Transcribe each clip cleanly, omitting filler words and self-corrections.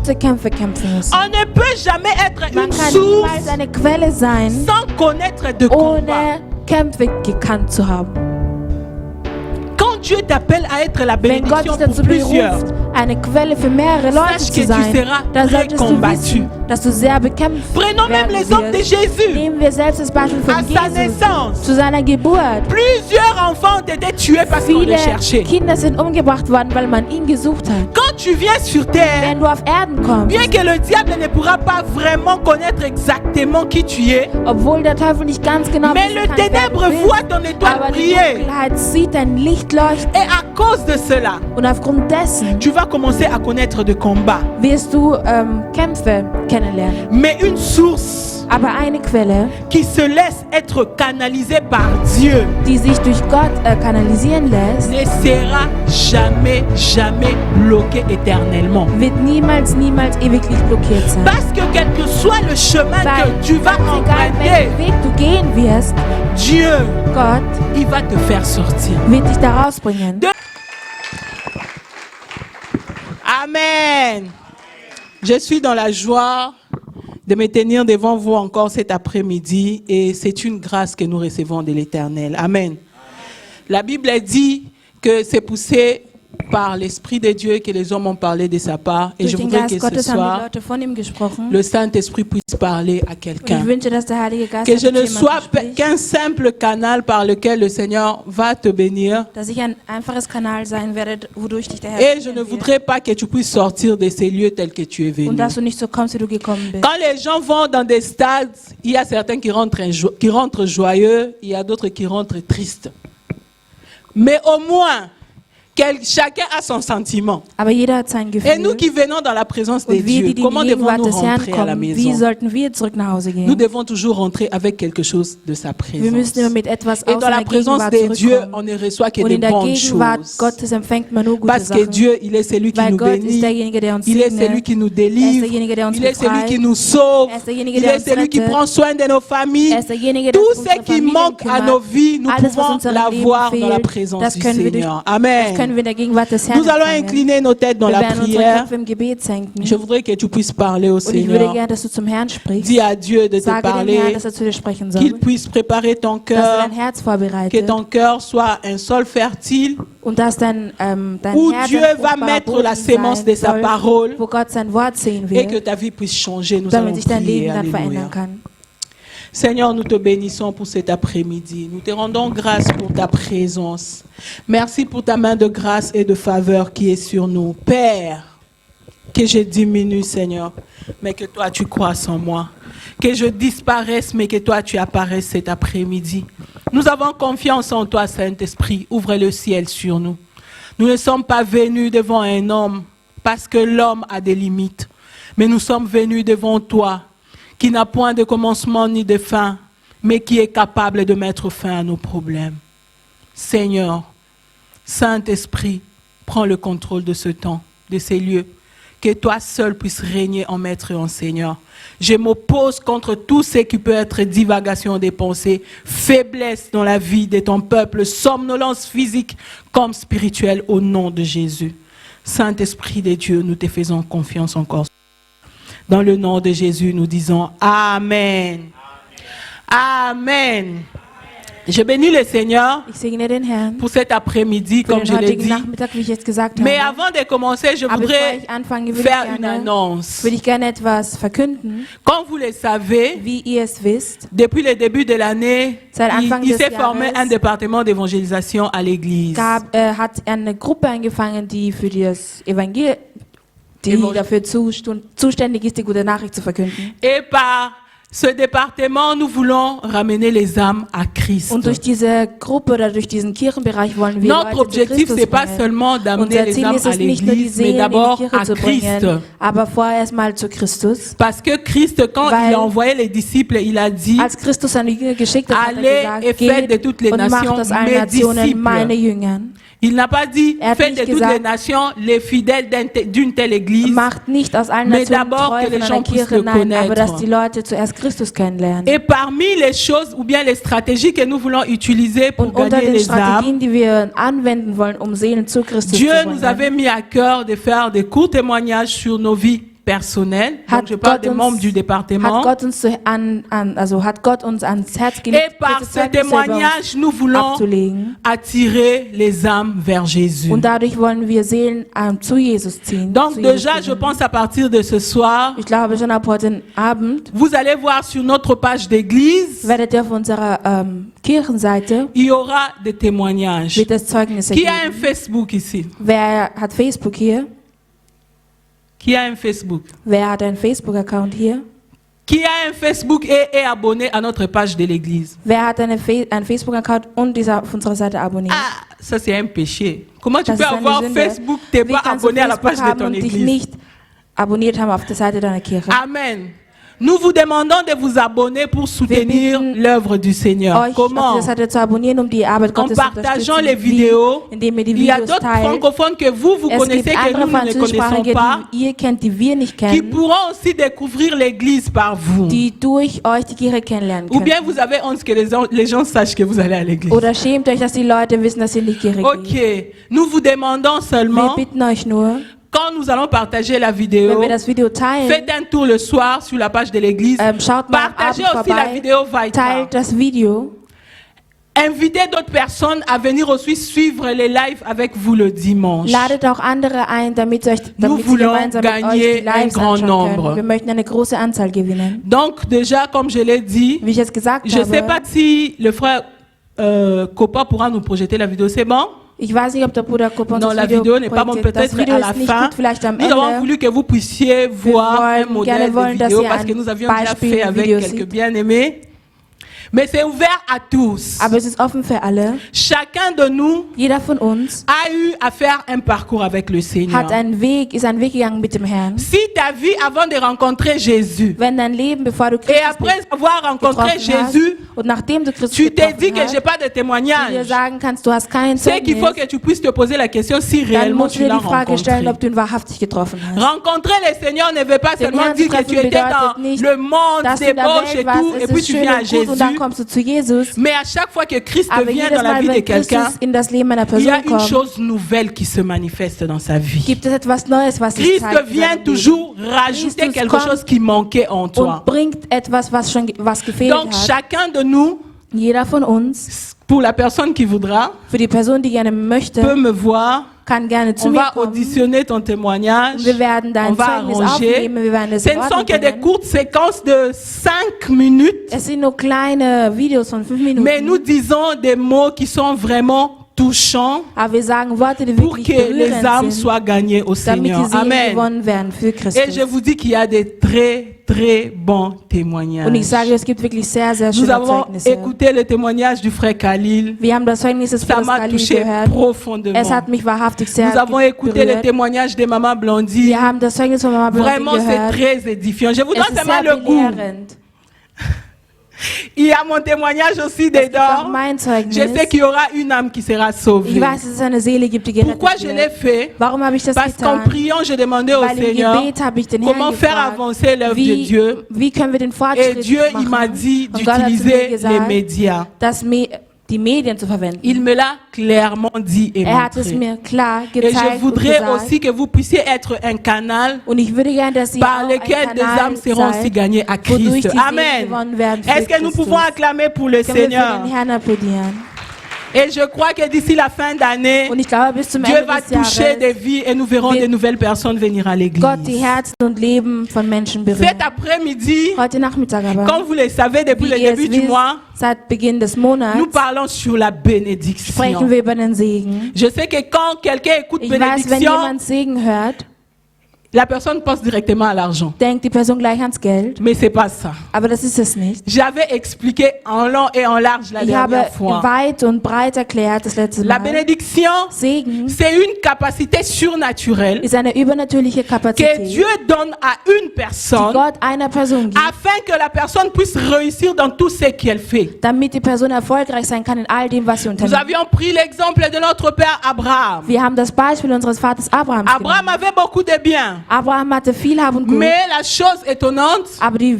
gute Kämpfe kämpfen müssen. On ne peut jamais être Man une kann source niemals eine Quelle sein, sans connaître de combat. ohne Kämpfe gekannt zu haben. Quand Dieu t'appelle à être la Wenn Gott bénédiction dich dazu pour plusieurs, beruft, eine Quelle für mehrere Leute sache zu que tu sein, seras dann très solltest du combattu. wissen, dass du sehr bekämpft Prenons même werden l'exemple de wirst. Jésus. Nehmen wir selbst das Beispiel À von sa Jesus. naissance, Zu seiner Geburt. plusieurs enfants ont été tués parce qu'on Viele les cherchait. Kinder sind umgebracht worden, weil man ihn gesucht hat. Quand tu viens sur terre, Wenn du auf Erden kommst, bien que le diable ne pourra pas vraiment connaître exactement qui tu es, obwohl der Teufel nicht ganz genau mais wissen le kann, wer ténèbre du bist, voit ton étoile aber die briller. Dunkelheit sieht dein Licht leuchten. Et à cause de cela, Und aufgrund dessen tu vas commencer à connaître de combats. wirst du Kämpfe kennenlernen. Mais une source Aber eine Quelle, qui se laisse être canalisée par Dieu die sich durch Gott kanalisieren lässt, ne sera jamais, jamais bloquée éternellement. wird niemals ewiglich blockiert sein. Parce que quel que soit le chemin Weil que tu vas ganz egal, emprunter, welchen Weg du gehen wirst, Dieu, Gott il va te faire sortir. wird dich da rausbringen. Amen. Je suis dans la joie de me tenir devant vous encore cet après-midi et c'est une grâce que nous recevons de l'Éternel. Amen. La Bible dit que c'est poussé par l'Esprit de Dieu que les hommes ont parlé de sa part et Durch je den voudrais Geist que ce Gottes haben die soir, Leute von ihm gesprochen. le Saint-Esprit puisse parler à Und quelqu'un. ich wünsche, dass der Heilige Geist Que je ne zu sois jemandem spricht, qu'un simple canal par lequel le Seigneur va te bénir. dass ich ein einfaches Kanal sein werde, wodurch dich der Herr Et je ne segnen wird. voudrais pas que tu puisses sortir de ces lieux tels que tu es venu. Und dass du nicht so kommst, wie du gekommen bist. Quand les gens vont dans des stades, il y a certains qui rentrent joyeux, il y a d'autres qui rentrent tristes. Mais au moins, chacun a son sentiment. Aber jeder hat sein Gefühl. Et nous qui venons dans la présence de Und wir, Dieu, die comment in die Gegenwart devons-nous des Herrn rentrer à la kommen, wie maison? sollten wir zurück nach Hause Nous gehen? devons toujours rentrer avec quelque chose de sa Wir présence. müssen immer mit etwas Et aus dans la seiner présence Gegenwart de Dieu, zurückkommen. on ne reçoit que Und de in der bonnes Gegenwart choses. Gottes empfängt man nur gute Parce que Sachen. Dieu, il est celui qui Weil nous Gott ist bénit. derjenige, der uns Il est segnet. celui qui nous Er ist délivre. derjenige, der uns Il est celui befreit. qui nous sauve. Er ist derjenige, Il der est uns celui qui rettet. prend soin de nos familles. Er ist derjenige, der Tout uns ce unsere qui Familien manque à nos kümmert. vies, nous Alles, was pouvons unserem Leben l'avoir dans la fehlt, présence das du können wir durch- Seigneur. Das können Amen. wir in der Gegenwart des Herrn Nous allons empfangen. incliner nos têtes dans Wir la werden unsere prière. Köpfe im Gebet senken. Je voudrais que tu puisses parler au Und ich würde Seigneur. gerne, dass du zum Herrn sprichst. Dis à Dieu de te Sage dem Herrn, parler, dass er zu dir sprechen soll. qu'il puisse préparer ton Dass er cœur, dein Herz que vorbereitet. ton cœur soit un sol fertile Und dass dein où Herz Dieu ein va fruchtbarer mettre Boden la sémence de sein sa soll, parole wo Gott sein Wort sehen et que wird, ta vie puisse changer. Nous allons damit sich dein prier. Leben dann Alléluia. verändern kann. Seigneur, nous te bénissons pour cet après-midi. Nous te rendons grâce pour ta présence. Merci pour ta main de grâce et de faveur qui est sur nous. Père, que je diminue, Seigneur, mais que toi tu croisses en moi. Que je disparaisse, mais que toi tu apparaisses cet après-midi. Nous avons confiance en toi, Saint-Esprit. Ouvre le ciel sur nous. Nous ne sommes pas venus devant un homme parce que l'homme a des limites. Mais nous sommes venus devant toi, qui n'a point de commencement ni de fin, mais qui est capable de mettre fin à nos problèmes. Seigneur, Saint-Esprit, prends le contrôle de ce temps, de ces lieux. Que toi seul puisses régner en maître et en Seigneur. Je m'oppose contre tout ce qui peut être divagation des pensées, faiblesse dans la vie de ton peuple, somnolence physique comme spirituelle au nom de Jésus. Saint-Esprit de Dieu, nous te faisons confiance encore. Dans le nom de Jésus, nous disons Amen. Amen. Je bénis le Seigneur Ich segne den Herrn pour cet après-midi, für comme den je l'ai heutigen dit. Nachmittag, wie ich jetzt gesagt Mais habe. avant de commencer, je Aber bevor voudrais ich anfange, würde faire ich une gerne, annonce. würde ich gerne etwas verkünden. Comme vous le savez, Wie ihr es wisst, depuis le début de l'année, Seit Anfang il des s'est formé Jahres un département d'évangélisation à l'église. hat eine Gruppe angefangen, die für das Evangelium, die dafür zuständig ist, die gute Nachricht zu verkünden. Et par ce département, nous voulons ramener les âmes à Christ. Und durch diese Gruppe oder durch diesen Kirchenbereich wollen wir Notre Leute zu objectif, Christus c'est pas bringen. seulement d'amener Unser les Ziel âmes ist à es nicht nur, die l'église, mais Seelen in die d'abord Kirche à zu Christ. bringen, aber vorerst mal zu Christus. Parce que Christ, quand Weil- il a envoyé les disciples, il a dit, Als Christus seine Jünger geschickt hat, hat allez er et gesagt, faites de toutes les geht und nations macht aus allen mes Nationen disciples. meine Jünger. Il n'a pas dit, Er hat faites de nicht toutes gesagt, les nations les fidèles d'une telle église. Macht nicht aus allen Mais Nationen d'abord treu que les von gens einer puissent Kirche, le nein, aber connaître. dass die Leute zuerst Christus kennenlernen. Et parmi les choses ou bien les stratégies que nous voulons utiliser pour Und unter gagner den les âmes, Strategien, die wir anwenden wollen, um Seelen zu Christus Dieu zu nous bringen, avait mis à cœur de faire des courts témoignages sur nos vies personnel, Hat donc je parle Gott des uns- membres du département. hat Gott uns ans Herz gelegt, Et par diese ce Zeugnisse über uns témoignage, nous voulons abzulegen. attirer les âmes vers Jésus. Und dadurch wollen wir Seelen zu Jesus ziehen. Donc zu Jesus déjà, je bringen. pense à partir de ce soir, Ich glaube, schon ab heute Abend vous allez voir sur notre page d'église, werdet ihr auf unserer Kirchenseite il y aura des témoignages. wird es Zeugnisse Qui a un geben. Facebook ici? Wer hat Facebook hier? Qui a un Facebook? Wer hat einen Facebook-Account hier? Qui a un Facebook et est abonné à notre page de l'église? Wer hat einen Facebook-Account und ist auf unserer Seite abonniert? Ah, ça c'est un péché. Comment tu Das peux ist eine avoir Sünde. Facebook, t'es Wie pas kannst du abonné à la Facebook page de haben ton und dich église? nicht abonniert haben auf der Seite deiner Kirche? Amen. Nous vous demandons de vous abonner pour soutenir bitten l'œuvre du Seigneur. Euch auf Comment? der Seite zu abonnieren, um die Arbeit En Gottes zu partageant les unterstützen. vidéos, Wie? Indem ihr die il y a Videos d'autres teilt. francophones que vous Es connaissez gibt que andere nous ne connaissons Französischsprachige, pas, die ihr kennt, die wir nicht qui kennen, pourront aussi découvrir l'église par vous. die durch euch die Kirche kennenlernen Ou bien können. vous avez honte que les gens sachent que vous allez à l'église. Oder schämt euch, dass die Leute wissen, dass ihr in die Kirche geht. Ok, nous vous demandons Wir seulement, bitten euch nur, quand nous allons partager la wenn vidéo, wir das Video teilen, faites un tour le soir sur la page de l'église. schaut mal am Partagez Abend aussi la vorbei, vidéo Vaita. teilt das Video, Invitez d'autres personnes à venir aussi suivre les lives avec vous le dimanche. ladet auch andere ein, damit sie Nous gemeinsam voulons mit euch gagner die Lives un grand anschauen nombre. können. Wir möchten eine große Anzahl gewinnen. Donc déjà, comme je l'ai dit, Wie ich es gesagt je ne sais pas habe, si le frère Kopa pourra nous projeter la vidéo. C'est bon? ich weiß nicht, ob der Bruder Kupp uns Non, das la Video vidéo n'est pas bonne, projiziert. Das peut-être Video à la ist nicht fin. gut, vielleicht am Nous avons Ende. voulu que vous puissiez voir un wollen modèle gerne de wollen, dass vidéo ihr parce que ein nous avions déjà Beispiel fait avec Video quelques seht. bien-aimés. Mais c'est ouvert à tous. Aber es ist offen für alle. Chacun de nous Jeder von uns a eu à faire un parcours avec le Seigneur. ist einen Weg gegangen mit dem Herrn. Si ta vie avant de rencontrer Jésus Wenn dein Leben, bevor du et Christus après avoir rencontré getroffen hast, Jésus, und nachdem du Christus tu t'es dit getroffen que hast, j'ai pas de du dir témoignage, sagen kannst, du hast keinen c'est qu'il faut Zeugnis, que tu puisses te poser la question si dann réellement musst du tu dir l'as die Frage stellen, rencontré. ob du ihn wahrhaftig getroffen hast. Rencontrer le Seigneur ne veut pas Den seulement Herrn zu dire que tu treffen étais dans bedeutet nicht, le monde, dass du in der débauche et Welt warst, tout, et es puis ist tu schön viens à und gut und dann Jésus. kommst du zu Jesus. Mais à chaque fois que Christ Aber vient jedes dans la Mal, vie de wenn quelqu'un, Christus in das Leben einer il y a Person une kommt, chose nouvelle qui se manifeste dans sa vie. gibt es etwas Neues, was sich Christ zeigt in vient seinem toujours rajouter Christus quelque kommt chose qui manquait en Leben toi. und bringt etwas, was gefehlt Donc hat. chacun de nous, Jeder von uns, pour la personne qui voudra, für die Person, die gerne möchte, peut me voir. kann gerne zu On mir va kommen. auditionner ton témoignage. Und wir werden On dein va Zeugnis arranger. aufnehmen, wir werden es Ce in ne sont Ordnung que des bringen. courtes séquences de 5 minutes, Es sind nur kleine Videos von 5 Minuten. mais nous disons des mots qui sont vraiment touchants Aber wir sagen Worte, die pour wirklich que les âmes berührend sind, soient gagnées au damit die Seigneur. Seelen Amen. gewonnen werden für Et je Christus. vous dis qu'il y a des très, très bons Und ich témoignages. sage, es gibt wirklich sehr, sehr Nous schöne avons Zeugnisse. écouté le témoignage du frère Khalil. Wir haben das Zeugnis des Ça Bruders m'a Khalil touché gehört. profondément. Es hat mich wahrhaftig sehr Nous avons écouté le berührt. témoignage de Maman Blondie. Wir haben das Zeugnis von Mama Blondie Vraiment, c'est gehört. très édifiant. Je vous Es donne ist seulement sehr le goût. belehrend. Il y a mon témoignage aussi Es gibt auch dedans. mein Je Zeugnis. sais qu'il y aura une âme qui sera Ich sauvée. weiß, dass es eine Seele gibt, die Pourquoi gerettet je l'ai wird. fait? Warum habe ich das Parce qu'en getan? priant, je demandais au Weil im Seigneur Gebet habe ich den comment Herrn faire gefragt, avancer l'œuvre de Dieu. wie können wir den Et Fortschritt Dieu, il m'a machen? dit Und Gott hat zu mir d'utiliser les gesagt, médias. die Medien zu verwenden. Il me l'a clairement dit et Hat es montré. mir klar Et je gezeigt und voudrais gesagt. aussi que vous puissiez être un canal Und ich würde gerne, dass Sie par auch lequel ein des Kanal âmes seront aussi seid, gagnées à wodurch Christ. die Seelen Amen. gewonnen werden für Est-ce que nous Christus. pouvons acclamer pour le Können wir für Seigneur? den Herrn applaudieren. Et je crois que d'ici la fin d'année, Und ich glaube, bis zum Dieu Ende va des toucher des Jahres vies et nous verrons wird de nouvelles personnes venir à l'église. Gott die Herzen und Leben von Menschen berühren. Cet après-midi, Heute Nachmittag aber, comme vous le savez depuis wie le ihr es début du wisst, mois, seit Beginn des Monats nous parlons sur la bénédiction. sprechen wir über den Segen. Je sais que quand quelqu'un écoute Ich weiß, wenn bénédiction, jemand Segen hört, la personne pense directement à l'argent. denkt die Person gleich ans Geld. Mais c'est pas ça. Aber das ist es nicht. J'avais expliqué en long et en large la Ich habe dernière fois. weit und breit erklärt das letzte La Mal. bénédiction, Segen c'est une capacité surnaturelle ist eine übernatürliche que Kapazität, Dieu donne à une die personne Gott einer Person gibt, afin que la personne puisse réussir dans tout ce qu'elle fait. damit die Person erfolgreich sein kann in all dem, was sie Nous unternimmt. avions pris l'exemple de notre père Abraham. Wir haben das Beispiel unseres Vaters Abraham genommen. Abraham avait beaucoup de biens. Abraham hatte viel Hab und Gut, Mais la chose étonnante, aber die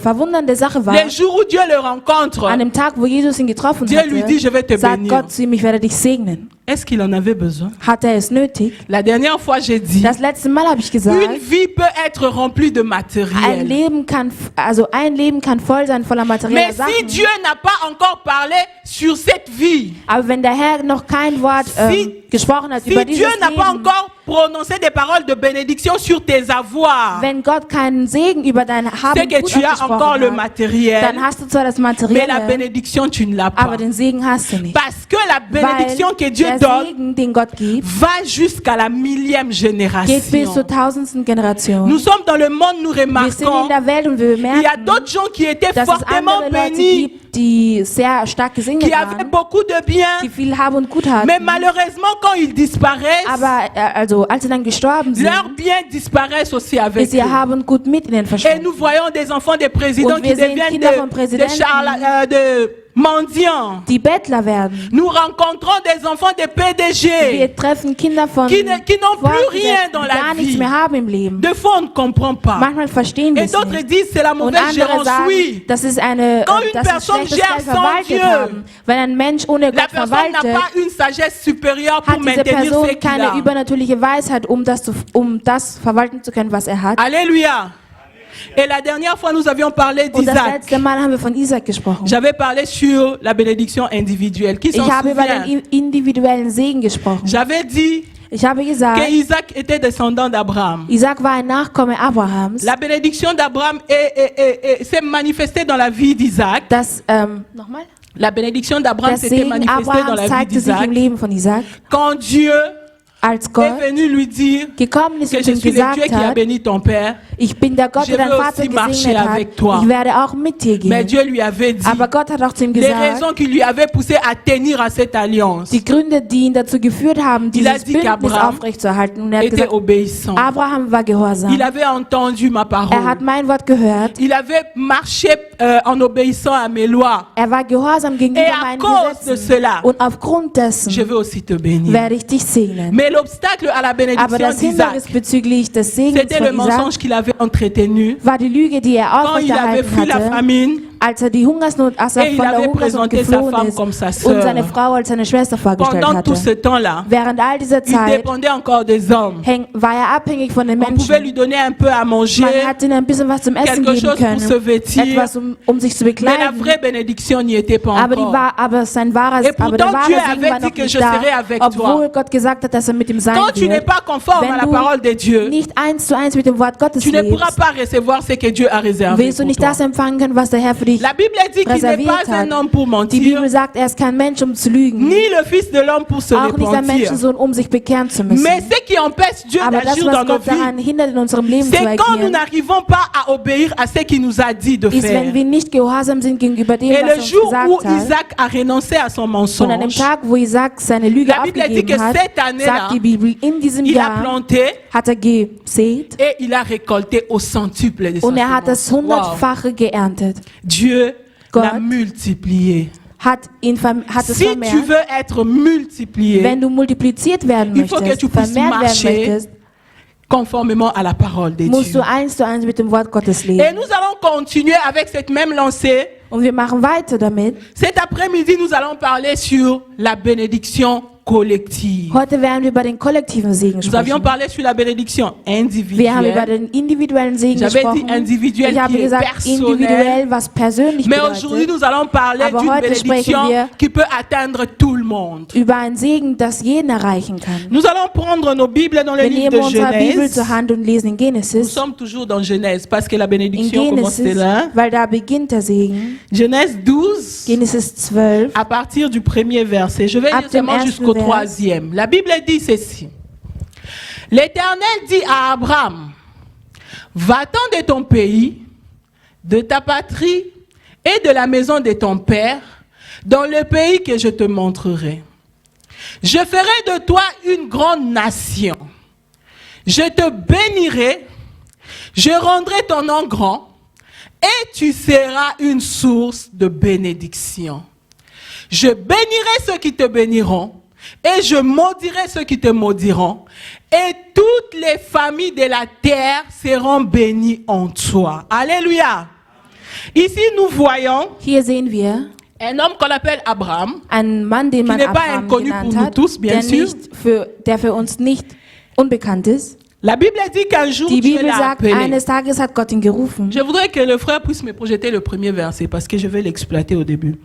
verwundernde Sache war, le jour où Dieu le rencontre, an dem Tag, wo Jesus ihn getroffen Dieu lui dit, je vais te hatte, sagt bénir. Gott zu ihm, ich werde dich segnen. Est-ce qu'il en avait besoin? Hat es nötig? La dernière fois, j'ai dit, Das letzte Mal habe ich gesagt, une vie peut être remplie de ein matériel. Leben kann voll sein voller materieller Mais si Sachen. Dieu n'a pas encore parlé sur cette vie, Aber wenn der Herr noch kein Wort gesprochen hat si über Dieu dieses n'a pas Leben, encore prononcé des paroles de bénédiction sur tes avoirs, wenn Gott keinen Segen über dein Haben c'est que Gut tu as encore le ausgesprochen hat, matériel, dann hast du zwar das mais la Materielle, bénédiction, tu ne l'as pas. aber den Segen hast du nicht. Parce que la bénédiction que Weil Dieu der donne Segen, den Gott gibt, va jusqu'à la 1000e geht bis zur génération. 1000. Generation. Nous sommes dans le monde, nous Wir sind in remarquons, der Welt und wir il y a bemerken, d'autres gens qui étaient dass es fortement andere Leute bénis, gibt, die sehr stark gesegnet qui avaient waren, beaucoup de die biens, viel Hab und Gut hatten. mais malheureusement, quand ils disparaissent, Aber als sie dann gestorben sind, leurs biens disparaissent aussi avec ist ihr eux. Hab und Gut mit ihnen Et verschwunden. nous voyons des enfants des présidents Und qui wir sehen deviennent Kinder von Präsidenten, de mendiants. Die Bettler werden. Nous rencontrons des enfants des PDG Wir treffen Kinder von qui n'ont plus rien Vorgesetzten, dans die la gar nichts vie. mehr haben im Leben. Des fois, on ne comprend pas. Manchmal verstehen wir Et es d'autres nicht. disent c'est la Und mauvaise andere gérance. sagen, Oui. das ist eine, Quand une dass sie personne schlechtes gère Geld sans verwaltet Dieu, haben. Wenn ein Mensch ohne La Gott personne n'a verwaltet, pas une sagesse supérieure pour hat diese maintenir ce Person qu'il keine a. übernatürliche Weisheit, um das verwalten zu können, was er hat. Alléluia. Et la dernière fois, nous avions parlé Und das d'Isaac. letzte Mal haben wir von Isaac gesprochen. J'avais parlé sur la bénédiction individuelle. Qui s'en Ich habe über souvient? den individuellen Segen gesprochen. J'avais dit Ich habe gesagt, que Isaac était descendant d'Abraham. Isaac war ein Nachkomme Abrahams. La bénédiction d'Abraham s'est manifestée dans la vie d'Isaac. Nochmal? La bénédiction d'Abraham Der s'était Segen manifestée dans Abrahams la vie zeigte sich im d'Isaac Leben von Isaac, quand Dieu als est Gott venu lui dire gekommen ist que und je ihm suis le gesagt Dieu qui a hat, béni ton père. ich bin der Gott, Je der dein veux Vater aussi marcher gesegnet hat. avec toi. Ich werde auch mit dir Mais gehen. Dieu lui avait dit Aber Gott hat auch zu ihm les gesagt, raisons qui lui avaient poussé à tenir à cette alliance die Gründe, die ihn dazu geführt haben, Il a dieses dit Bündnis qu'Abraham aufrechtzuerhalten. Und er hat était gesagt, obéissant. Abraham war gehorsam. Il avait entendu ma Er hat parole. mein Wort gehört. Il avait marché en obéissant à mes lois. Er war gehorsam gegenüber Et à meinen cause de Gesetzen. cela, Und aufgrund dessen je veux aussi te bénir. werde ich dich segnen. Mais l'obstacle à la Aber bénédiction das d'Isaac, Hindernis bezüglich des Segens c'était le von Isaac mensonge qu'il avait entretenu war die Lüge, die er quand il avait aufrechterhalten fui la hatte, famine. als er die Hungersnot, als er Et il von der avait Hungersnot présenté sa geflohen femme ist comme sa und sœur. seine Frau als seine Schwester vorgestellt Pendant tout hatte. ce temps-là, Während all dieser il Zeit dépendait encore des hommes. war er abhängig von den On pouvait lui Menschen. donner un peu à manger, Man hat ihnen ein bisschen was zum Essen quelque geben chose pour se können, vêtir, etwas um sich zu mais la bekleiden. vraie bénédiction n'y était pas Aber, encore. sein wahrer, Et pourtant, aber der wahre Dieu Segen avait war dit noch que nicht je serai avec da, obwohl toi. Gott gesagt hat, dass er mit ihm sein Quand tu n'es wird. pas conforme à la Wenn parole de du Dieu, nicht 1:1 mit dem Wort Gottes tu ne pourras lebst, pas recevoir ce que Dieu a réservé willst du pour nicht toi. das empfangen können, was der Herr für dich La Bible dit qu'il n'est reserviert pas un hat. homme pour Die mentir, Bibel sagt, er ist kein Mensch, um zu lügen. ni le fils de l'homme pour se Auch nicht ein repentir. Menschensohn, um sich bekehren zu müssen. Mais ce qui empêche Dieu Aber das, d'agir was dans nos Gott daran vies, hindert, in unserem Leben zu c'est quand nous agieren, n'arrivons pas à obéir à ce qu'il nous a dit de ist, wenn faire. wir nicht gehorsam sind gegenüber dem, Et was le er uns jour où gesagt hat. Isaac a renoncé à son Und an dem mensonge, Tag, wo Isaac seine Lüge La Bible dit que aufgegeben hat, cette année-là, sagt die Bibel, in diesem il a Jahr planté hat er gesät et il a récolté au centuple de sa und er hat das semence. Wow. 100-fache geerntet. Dieu Gott l'a multiplié. Hat es Si tu vermehrt. veux être multiplié, Wenn du multipliziert werden il faut que möchtest, tu puisses vermehrt werden marcher möchtest, conformément à la parole de musst Dieu. du 1:1 mit dem Wort Gottes Et leben. nous allons continuer avec cette même lancée. Und wir machen weiter damit. Cet après-midi, nous allons parler sur la bénédiction collective. Heute werden wir über den kollektiven Segen Nous avions sprechen. parlé sur la bénédiction Wir haben über individuelle. den individuellen Segen J'avais dit gesprochen. individuell Ich habe qui est gesagt, personnel. individuell, was persönlich Mais aujourd'hui, bedeutet, nous allons parler Aber d'une heute bénédiction sprechen wir qui peut atteindre tout le monde. über einen Segen, das jeden erreichen kann. Nous allons prendre nos Bibles dans le Wir livre nehmen de unsere Bibel Genèse. zur Hand und lesen in Nous Genesis. sommes toujours dans Genèse parce que la In bénédiction commence Genesis, là. weil da beginnt der Segen. Genèse 12, Genesis 12. à partir du premier verset. Je vais Ab lire dem seulement ersten jusqu'au Vers. troisième. La Bible dit ceci. L'Éternel dit à Abraham, va-t'en de ton pays, de ta patrie et de la maison de ton père, dans le pays que je te montrerai. Je ferai de toi une grande nation. Je te bénirai, je rendrai ton nom grand, et tu seras une source de bénédiction. Je bénirai ceux qui te béniront, et je maudirai ceux qui te maudiront, et toutes les familles de la terre seront bénies en toi. Alléluia. Ici, nous voyons Hier sehen wir, Un homme qu'on appelle Abraham, Ein Mann, den man n'est pas Abraham inconnu genannt pour nous hat, tous, bien sûr. der für uns nicht unbekannt ist. la Bible dit qu'un jour Die Dieu Bibel l'a sagt, appelé. eines Tages hat Gott ihn gerufen. Je voudrais que le frère puisse me projeter le premier verset parce que je vais l'exploiter au début.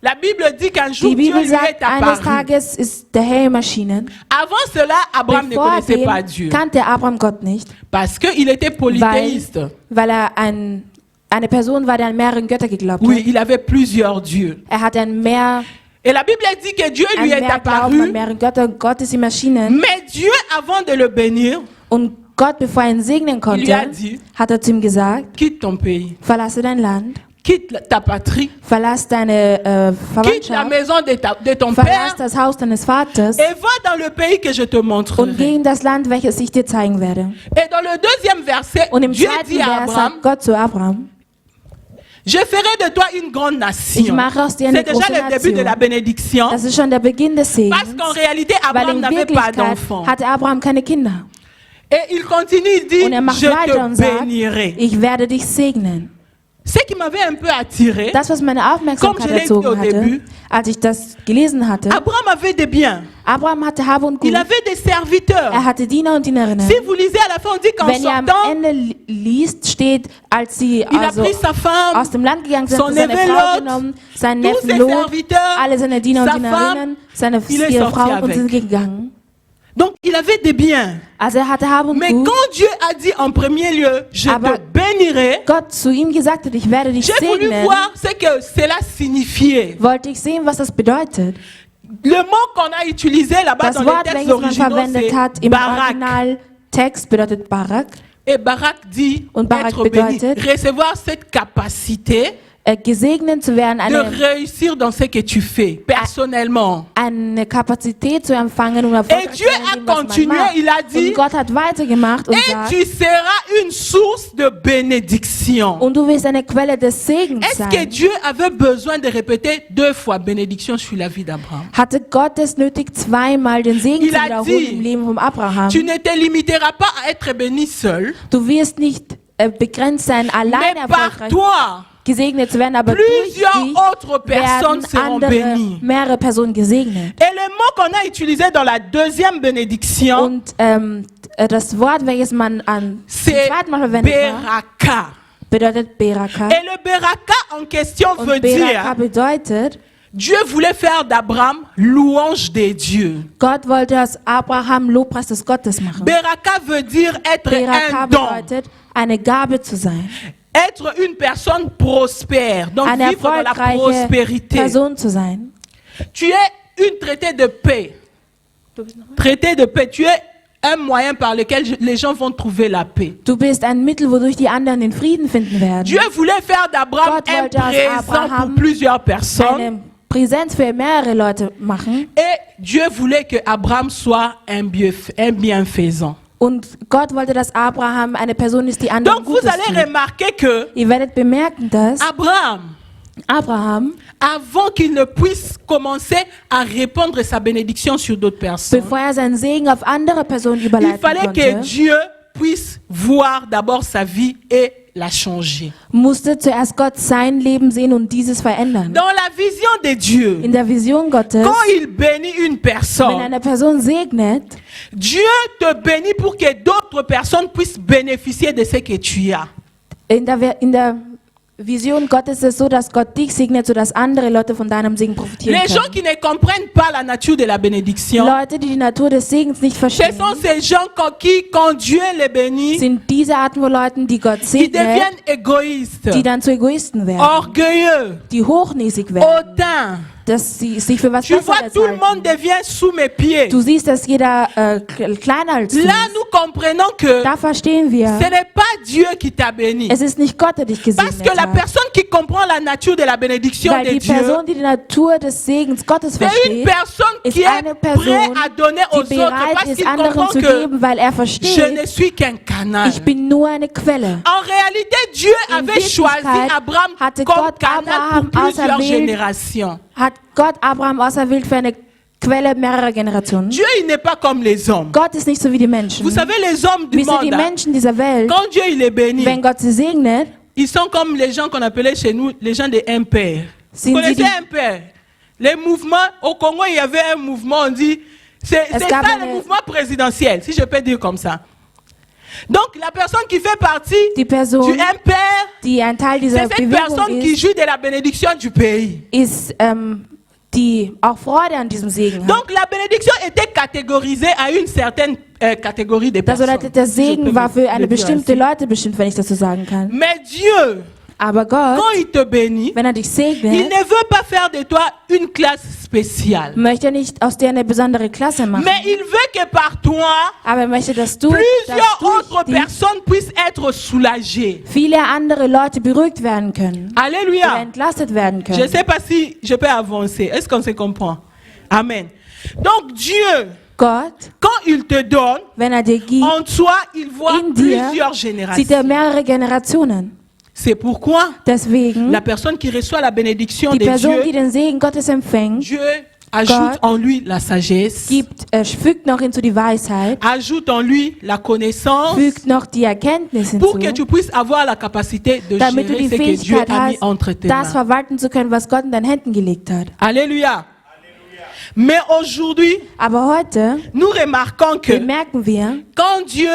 La Bible dit qu'un jour Die Dieu Bibel lui sagt, est eines apparu. Tages ist der Herr im Erschienen. Avant cela, Abraham ne Bevor connaissait pas dem Dieu kannte Abraham Gott nicht, parce qu'il était polythéiste. weil er eine Person war, der an mehreren Götter geglaubt Oui, hat. il avait plusieurs dieux. Er hatte Et la Bible dit que Dieu lui est Glauben an apparu, mehreren Götter. Gott ist ihm erschienen. mais Dieu, avant de le bénir, Und Gott, bevor er ihn segnen il lui a konnte, dit, hat er zu ihm gesagt, quitte ton pays, verlasse dein Land, quitte ta patrie, verlass deine quitte la Verwandtschaft, maison de ton verlass père das Haus deines Vaters et va dans le pays que je te und geh montrerai. in das Land, welches ich dir zeigen werde. Et dans le deuxième verset, Und im Dieu zweiten dit à Vers Abraham, sagt Gott zu Abraham, je ferai de toi une grande ich nation. mache aus dir eine C'est déjà große le début de la Nation. bénédiction. Das ist schon der Beginn des Segens, Parce qu'en réalité, weil Abraham in n'avait pas Wirklichkeit d'enfant. hatte Abraham keine Kinder. Et il continue, il dit, Und er macht je weiter und te sagt, bénirai. ich werde dich segnen. Ce qui m'avait un peu attiré, Das, was meine Aufmerksamkeit Comme je l'ai dit au erzogen hatte, début, als ich das gelesen hatte, Abraham avait des biens. Abraham hatte Habe und Gut. Il avait des serviteurs. Er hatte Diener und Dienerinnen. Si vous lisez à la fin, on dit qu'en Wenn ihr am sortant, Ende liest, steht, als sie il a also pris sa femme, aus dem Land gegangen sind, son hat er seine Neveu Frau Lot, genommen, seinen tous Neffen ses Lot, serviteurs, alle seine Diener und sa Dienerinnen, seine il est ihre sorti Frau und avec. sind gegangen. donc il avait des biens. Also er hatte Habe und Mais Gut. quand Dieu a dit en premier lieu, je Aber te bénirai, Gott zu ihm gesagt hat, ich werde dich j'ai voulu segnen, voir ce que cela signifiait. wollte ich sehen, was das bedeutet. Le mot qu'on a utilisé là-bas Das dans Wort, les textes welches man originaux, verwendet c'est hat im Barak. Originaltext, bedeutet Barak. Et Barak dit Und Barak être béni, bedeutet, recevoir cette capacité Gesegnet zu werden, de réussir dans ce que tu fais, personnellement. eine Kapazität zu empfangen und erfolgreich Et Dieu zu sein, in dem, a was man continué, macht. il a dit, Und Gott hat weitergemacht und et sagt, tu seras une source de bénédiction. und du wirst eine Quelle des Segens Est-ce que sein. Dieu avait besoin de répéter 2 fois bénédiction sur la vie d'Abraham? Hatte Gott es nötig, zweimal den Segen Il zu a wiederholen dit, im Leben von Abraham? Tu ne te limiteras pas à être béni seul, Du wirst nicht begrenzt sein, mais alleine par erfolgreich toi, gesegnet zu werden, aber durch plusieurs dich autres personnes werden seront andere, bénies. mehrere Personen gesegnet. Et le mot qu'on a utilisé dans la deuxième bénédiction, Und das Wort, welches man zum c'est zweiten Mal verwendet war, Beraka. bedeutet Beraka. Et le Beraka en question veut Und Beraka dire, bedeutet, Dieu voulait faire d'Abraham louange des dieux. Gott wollte aus Abraham Lobpreis des Gottes machen. Beraka veut dire être Beraka un don, bedeutet, eine Gabe zu sein. être une personne prospère, donc Eine vivre dans la erfolgreiche prospérité. Person zu sein. Tu es une traité de paix. Traité de paix, tu es un moyen par lequel les gens vont trouver la paix. Du bist ein Mittel, wodurch die anderen den Frieden finden werden. Dieu voulait faire d'Abraham Gott un wollte aus présent pour Abraham plusieurs personnes. Eine Präsenz für mehrere Leute machen. Et Dieu voulait que Abraham soit un bienfaisant. Und Gott wollte, dass Abraham eine Person ist, die anderen Donc vous Gutes allez tut. remarquer que Ihr werdet bemerken, dass Abraham, avant qu'il ne puisse commencer à répandre sa bénédiction sur d'autres personnes, bevor er seinen Segen auf andere Personen il überleiten fallait que konnte, Dieu puisse voir d'abord sa vie et la changer. musste zuerst Gott sein Leben sehen und dieses verändern. Dans la vision de Dieu, In der Vision Gottes, quand il bénit une wenn personne, eine Person segnet, Dieu te bénit pour que d'autres personnes puissent bénéficier de ce que tu as. in der Vision Gottes ist es so, dass Gott dich segnet, sodass andere Leute von deinem Segen profitieren Les gens können. qui ne comprennent pas la nature de la bénédiction, Leute, die die Natur des Segens nicht ce verstehen, sont ces gens qui, quand Dieu les bénit, sind diese Arten von Leuten, die Gott ils segnet, deviennent égoïstes, die dann zu Egoisten werden, orgueilleux, die hochnäsig werden, hautains. dass sie sich für was Tu vois, Besseres tout le monde halten. devient sous mes pieds. Du siehst, dass jeder kleiner als du Là, ist. nous comprenons que Da verstehen wir, ce n'est pas Dieu qui t'a béni. es ist nicht Gott, der dich Parce gesegnet que la hat. personne qui comprend la nature de la bénédiction Weil de die Dieu, Person, die die Natur des Segens Gottes c'est une versteht, personne ist qui est eine Person, prête à donner aux die autres bereit parce ist, qu'il anderen comprend zu que geben, weil er je versteht, ne suis qu'un canal. ich bin nur eine Quelle. En réalité, Dieu In avait choisi Wirklichkeit Abraham hatte comme Gott canal Abraham pour plusieurs auserwählt. générations. Hat Gott Abraham auserwählt für eine Quelle mehrerer Generationen? Dieu, il n'est pas comme les hommes. Gott ist nicht so wie die Menschen. Vous savez, les hommes du Wisst ihr, die monde, Menschen dieser Welt, quand Dieu il est béni, wenn Gott sie segnet, ils sont comme les gens qu'on appelait chez nous les gens des impairs. Vous Sind sie connaissez die, un peu les mouvements. Au Congo, il y avait un mouvement, on dit, c'est ça gab le eine- mouvement présidentiel, si je peux dire comme ça. Donc, la personne qui fait partie die du Person, MPR, die ein Teil dieser c'est cette Bewegung personne qui ist, jouit de la bénédiction du pays. die auch Freude an diesem Segen hat. Donc, la bénédiction était catégorisée à une certaine catégorie de Das personnes. bedeutet, der si je peux Segen war für le eine dire bestimmte ainsi. Leute bestimmt, wenn ich das so sagen kann. Mais Dieu, Aber Gott, quand il te bénit, wenn er dich il segnet, ne veut pas faire de toi une classe spéciale. möchte er nicht aus dir eine besondere Klasse machen. Mais il veut que par toi, Aber er möchte, dass plusieurs autres durch dich personnes puissent être soulagées. viele andere Leute beruhigt werden können. Oder Alléluia. entlastet werden Je ne können. sais pas si je peux avancer. Est-ce qu'on se comprend? Amen. Donc Dieu, Gott, quand il te donne, wenn er dir gibt, en toi, il voit in dir plusieurs sieht er générations. mehrere Generationen. C'est pourquoi Deswegen, la personne qui reçoit la bénédiction die de Person, die Dieu, den Segen Gottes empfängt, Dieu ajoute Gott en lui la sagesse, fügt noch hinzu die Weisheit, ajoute en lui la connaissance, fügt noch die Erkenntnis pour hinzu, que tu puisses avoir la capacité de damit du gérer die ce que Dieu Fähigkeit a mis hast, entre tes das mains. verwalten zu können, was Gott in deinen Händen gelegt hat. Alléluia. Mais aujourd'hui, Aber heute nous remarquons que bemerken wir, quand Dieu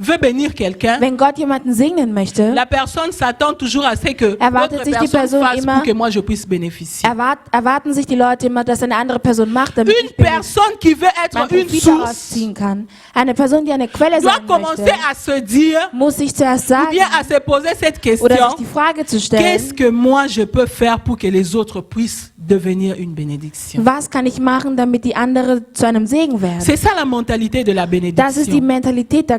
veut bénir quelqu'un, wenn Gott jemanden segnen möchte, la personne s'attend toujours à ce que Erwartet l'autre sich die personne Person fasse immer- pour que moi je puisse bénéficier. erwarten sich die Leute immer, dass eine andere Person macht, damit Une personne qui veut mein être une Profit source daraus ziehen kann. Eine Person, die eine Quelle doit sein commencer möchte, à se dire, muss sich zuerst ou sagen bien à se poser cette oder question, sich die Frage zu qu'est-ce stellen, que moi je peux faire pour que les autres puissent devenir une bénédiction? was kann ich machen, damit die andere zu einem Segen werden? C'est ça la mentalité de la Das ist die bénédiction. Mentalität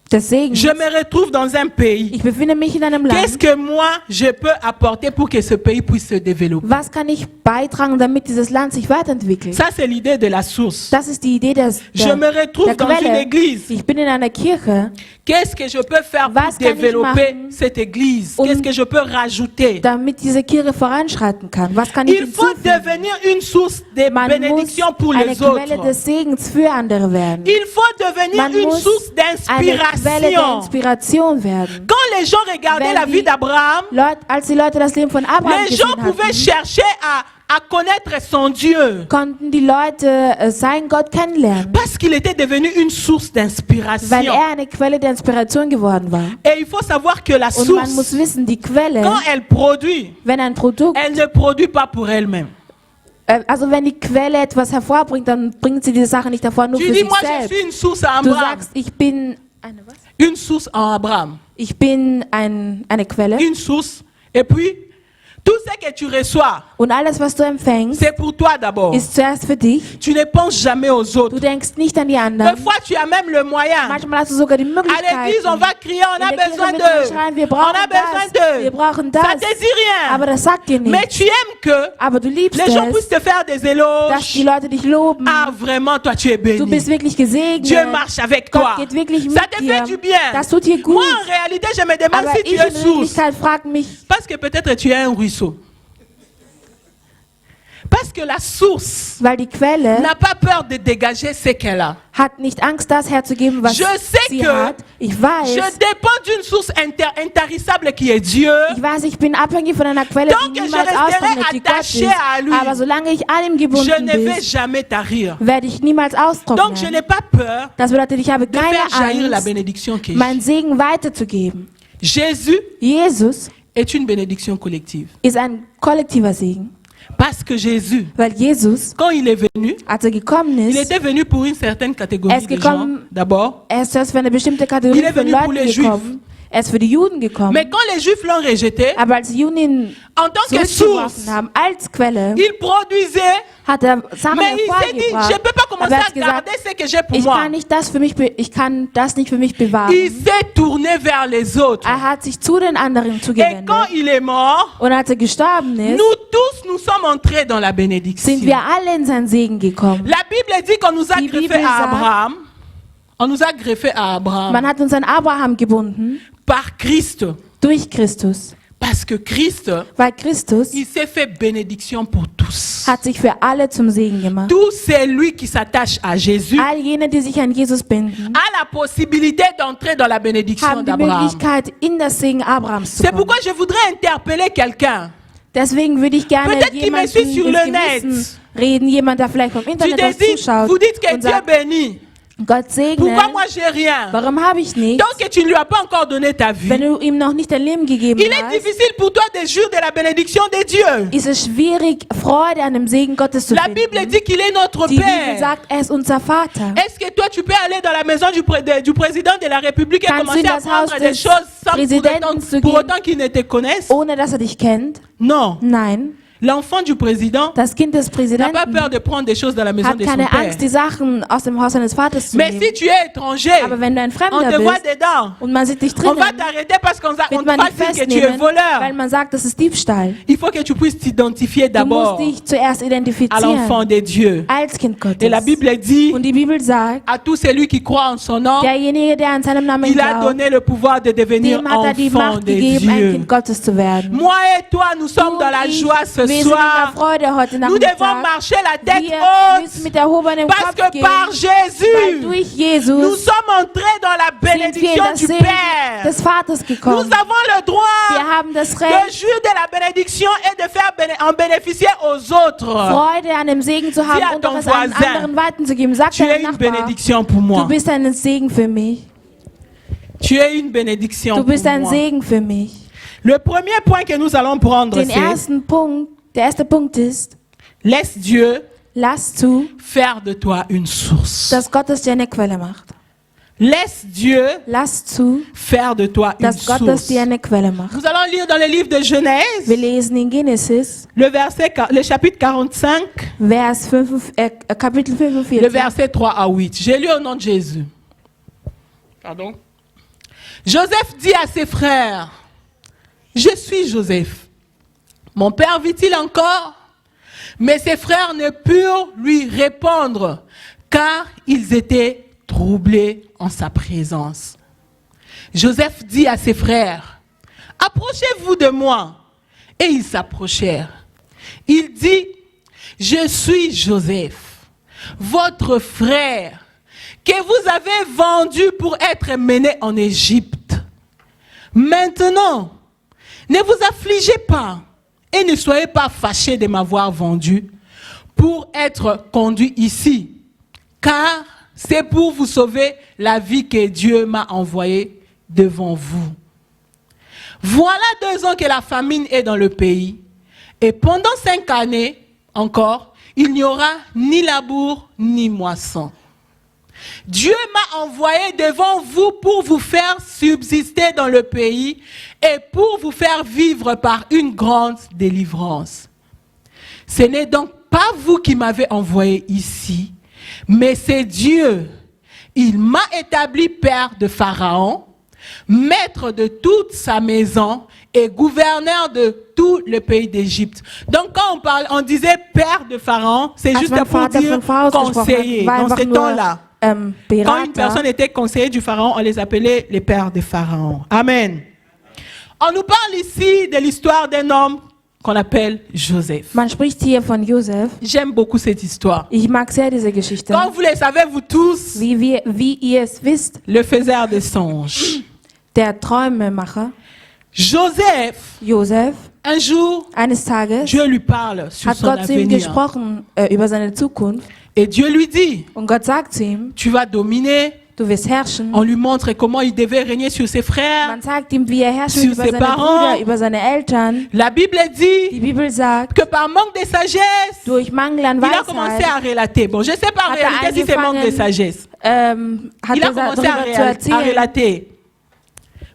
des Segens. Je me retrouve dans un pays. Ich befinde mich in einem Qu'est-ce Land. que moi je peux apporter pour que ce pays puisse se développer? Was kann ich beitragen, damit dieses Land sich weiterentwickelt? Ça, c'est l'idée de la source. Das ist die Idee Je me retrouve der dans une Quelle. église. Ich bin in einer Kirche, Qu'est-ce que je peux faire pour Was kann ich développer machen, cette église? um- Qu'est-ce que je peux rajouter? damit diese Kirche voranschreiten kann. Was kann ich Il faut hinzufügen? devenir une source de Man muss bénédiction pour eine les Quelle autres. des Segens für andere werden. Il faut devenir Man une muss source eine Quelle der d'inspiration. Inspiration werden. Quand les gens regardaient Wenn la die vie d'Abraham, Als die Leute das Leben von Abraham les gens gesehen pouvaient hatten, chercher à connaître son Dieu. konnten die Leute seinen Gott kennenlernen, Parce qu'il était devenu une source weil d'inspiration. er eine Quelle der Inspiration geworden war. Et il faut savoir que la Und man muss source, wissen, die Quelle, quand elle produit, wenn ein Produkt, elle ne produit pas pour elle-même. also wenn die Quelle etwas hervorbringt, dann bringt sie diese Sache nicht hervor nur Tu für dis, sich moi je selbst. suis une source à Du Abraham. sagst, ich bin eine was? Une source en Abraham. Ich bin eine Quelle Une source. Et puis, tout ce que tu reçois, und alles, was du empfängst, c'est pour toi d'abord. ist zuerst für dich. Tu ne penses jamais aux Du autres. denkst nicht an die Des anderen. fois, tu as même le moyen. Manchmal hast du sogar die À Möglichkeit. l'église, on va crier, on a In der besoin Kirche müssen wir d'eux. schreien, wir On brauchen a besoin das, wir d'eux. brauchen Ça das. te dit rien. Aber das sagt dir Mais nichts. tu aimes que Aber du liebst les gens puissent es, te faire des dass die éloges. Leute dich loben. Ah, vraiment, toi, tu es Du bist béni. wirklich gesegnet. Dieu marche avec Gott toi. geht wirklich Ça mit te dir. fait du bien. Das tut dir gut. Moi, en réalité, je me demande Aber si ich tu es in source. Wirklichkeit frage mich, Parce que peut-être tu es un ruisseau. Parce que la source weil die Quelle n'a pas peur de dégager ce qu'elle a. hat nicht Angst, das herzugeben, was Je sais sie que hat. Ich Je weiß, dépends d'une source intarissable qui est Dieu. ich bin abhängig von einer Quelle, Donc, die je niemals resterai austrocknet, die Gott attaché ist. à lui. Aber solange ich an ihm Je gebunden ne vais bin, jamais tarir. werde ich niemals Donc, je austrocknen. n'ai pas peur Das bedeutet, ich habe de keine faire jaillir la Angst, bénédiction que meinen Segen weiterzugeben. j'ai. Jésus Jesus est une bénédiction collective. ist ein kollektiver Segen, Parce que Jésus, weil Jesus, quand il est venu, als er gekommen il ist, était venu pour une certaine catégorie Est-ce de que gens, comme- d'abord. er ist zuerst für eine bestimmte Il Kategorie est von venu pour les Leuten gekommen. Er ist für die Juden gekommen. Mais quand les Juifs l'ont rejeté, Aber als die Juden ihn en tant que source, zurückgeworfen haben, als Quelle, il produisait. hat er Samen Mais il s'est dit, je ne hervorgebracht. peux pas commencer Aber er à hat gesagt, garder ce que j'ai pour ich moi. kann nicht das für mich, ich kann das nicht für mich bewahren. Il s'est tourné vers les autres. Er hat sich zu den anderen Et zugewendet. quand il est mort, Und als er gestorben ist, nous tous, nous sommes entrés dans la sind bénédiction. wir alle in seinen Segen gekommen. La Bible dit qu'on nous a Die greffé Bibel à sagt- Abraham. On nous a greffé à Abraham Man hat uns an Abraham gebunden par Christ. durch Christus. Parce que Christ, Weil Christus il s'est fait bénédiction pour tous. hat sich für alle zum Segen gemacht. Tout celui qui s'attache à Jésus All jene, die sich an Jesus binden, a la possibilité d'entrer dans la bénédiction haben die d'Abraham. Möglichkeit, in das Segen Abrahams zu C'est kommen. pourquoi je voudrais interpeller quelqu'un. Deswegen würde ich gerne Peut-être qu'il me suit jemanden sur ins le net. Gewissen reden, jemand, der vielleicht vom Tu Internet te aus dis, zuschaut vous dites que und Dieu sagt, bénit. Gott segne, Pourquoi moi j'ai rien? warum habe ich nichts, Donc que tu ne lui as pas encore donné ta vie. wenn du ihm noch nicht dein Leben gegeben Il est hast? difficile pour toi de jouir de la bénédiction de Dieu. Ist es schwierig, Freude an dem Segen Gottes zu La finden? Bible dit qu'il est notre Die Bibel Père. sagt, er ist unser Vater. Est-ce que toi tu peux aller dans la maison du président de la République et Kannst du commencer in à das prendre Haus des des choses sans Präsidenten zu pour gehen? autant qu'il ne te connaisse? Ohne dass er dich kennt? Non. Nein. L'enfant du président Das Kind des n'a pas Präsidenten peur de prendre des choses dans la maison hat de son keine père. Angst, die Sachen aus dem Haus seines Vaters zu Mais si nehmen. tu es étranger, Aber wenn du ein on Fremder te voit bist dedans. und man sieht dich On va drinnen, t'arrêter parce qu'on wird on man va dich dire que tu es festnehmen, weil voleur. man sagt, das ist Diebstahl. Il faut que tu puisses t'identifier Du musst d'abord dich zuerst à l'enfant identifizieren de Dieu. als Kind Et la Gottes. Bible dit Und die Bibel sagt, à tout celui qui croit en son nom, derjenige, der an seinem Namen il a glaubt, donné le pouvoir de devenir dem hat er die enfant Macht de gegeben, ein Dieu. Kind Gottes zu werden. Moi et toi, nous sommes Du dans la und ich, joie ce wir sind in der soir. Freude heute Nous devons Nachmittag. marcher la tête Wir müssen haute mit erhobenem parce Kopf que gehen, par weil Jésus, durch nous Jesus sommes entrés dans la sind wir in bénédiction das du Segen Père. des Vaters Nous gekommen. avons le Wir droit haben das de Recht, jouir de la bénédiction et de faire en bénéficier aux autres. Freude an dem Segen zu Dis à haben und ton auch es einen voisin, anderen weiterzugeben. Sag Tu es deinem une Nachbar, bénédiction pour du moi. bist ein Segen für mich. Tu es une bénédiction Du pour bist ein moi. Segen für mich. Le premier point que nous allons prendre, Den c'est ersten Punkt, der erste Punkt ist, laisse Dieu lass zu, faire de toi une source. dass Gott aus dir eine Quelle macht. Laisse Dieu Lass zu, faire de toi une dass Gott aus source. dir eine Quelle macht. Nous allons lire dans le livre de Genèse, Wir lesen in Genesis, le chapitre 45, Kapitel le 45. verset 3 à 8. J'ai lu au nom de Jésus. Pardon. Joseph dit à ses frères, je suis Joseph. Mon père vit-il encore? Mais ses frères ne purent lui répondre, car ils étaient troublés en sa présence. Joseph dit à ses frères, approchez-vous de moi. Et ils s'approchèrent. Il dit, je suis Joseph, votre frère, que vous avez vendu pour être mené en Égypte. Maintenant, ne vous affligez pas et ne soyez pas fâchés de m'avoir vendu pour être conduit ici, car c'est pour vous sauver la vie que Dieu m'a envoyée devant vous. Voilà 2 ans que la famine est dans le pays, et pendant 5 années encore, il n'y aura ni labour ni moisson. Dieu m'a envoyé devant vous pour vous faire subsister dans le pays et pour vous faire vivre par une grande délivrance. Ce n'est donc pas vous qui m'avez envoyé ici, mais c'est Dieu. Il m'a établi père de Pharaon, maître de toute sa maison et gouverneur de tout le pays d'Égypte. Donc quand on disait père de Pharaon, c'est Als juste man pour Vater dire von Pharao ausgesprochen hat, conseiller. war Dans einfach ce nur temps-là, quand une Berater. personne était conseiller du Pharaon, on les appelait les pères de Pharaon. Amen. On nous parle ici de l'histoire d'un homme qu'on appelle Joseph. Man spricht hier von Josef. J'aime beaucoup cette histoire. Ich mag sehr diese Geschichte. Comme vous le savez, vous tous, Wie ihr es wisst, le faiseur de songes. der Träumemacher, Joseph, Josef, un jour, eines Tages Dieu lui parle sur hat son Gott zu ihm avenir. gesprochen über seine Zukunft. Et Dieu lui dit, Und Gott sagt zu ihm, tu vas dominer. du wirst herrschen. On lui montre comment il devait régner sur ses frères. Man sagt ihm, wie er herrschen Sur wird über ses seine parents. Brüder, über seine Eltern. La Bible Die dit Bibel sagt, que par manque de sagesse, durch Mangel an il a commencé Weisheit à relater. Bon, je ne sais pas en Hat er réalité si c'est manque de angefangen, sagesse. hat Il a er commencé darüber zu à erzählen. relater.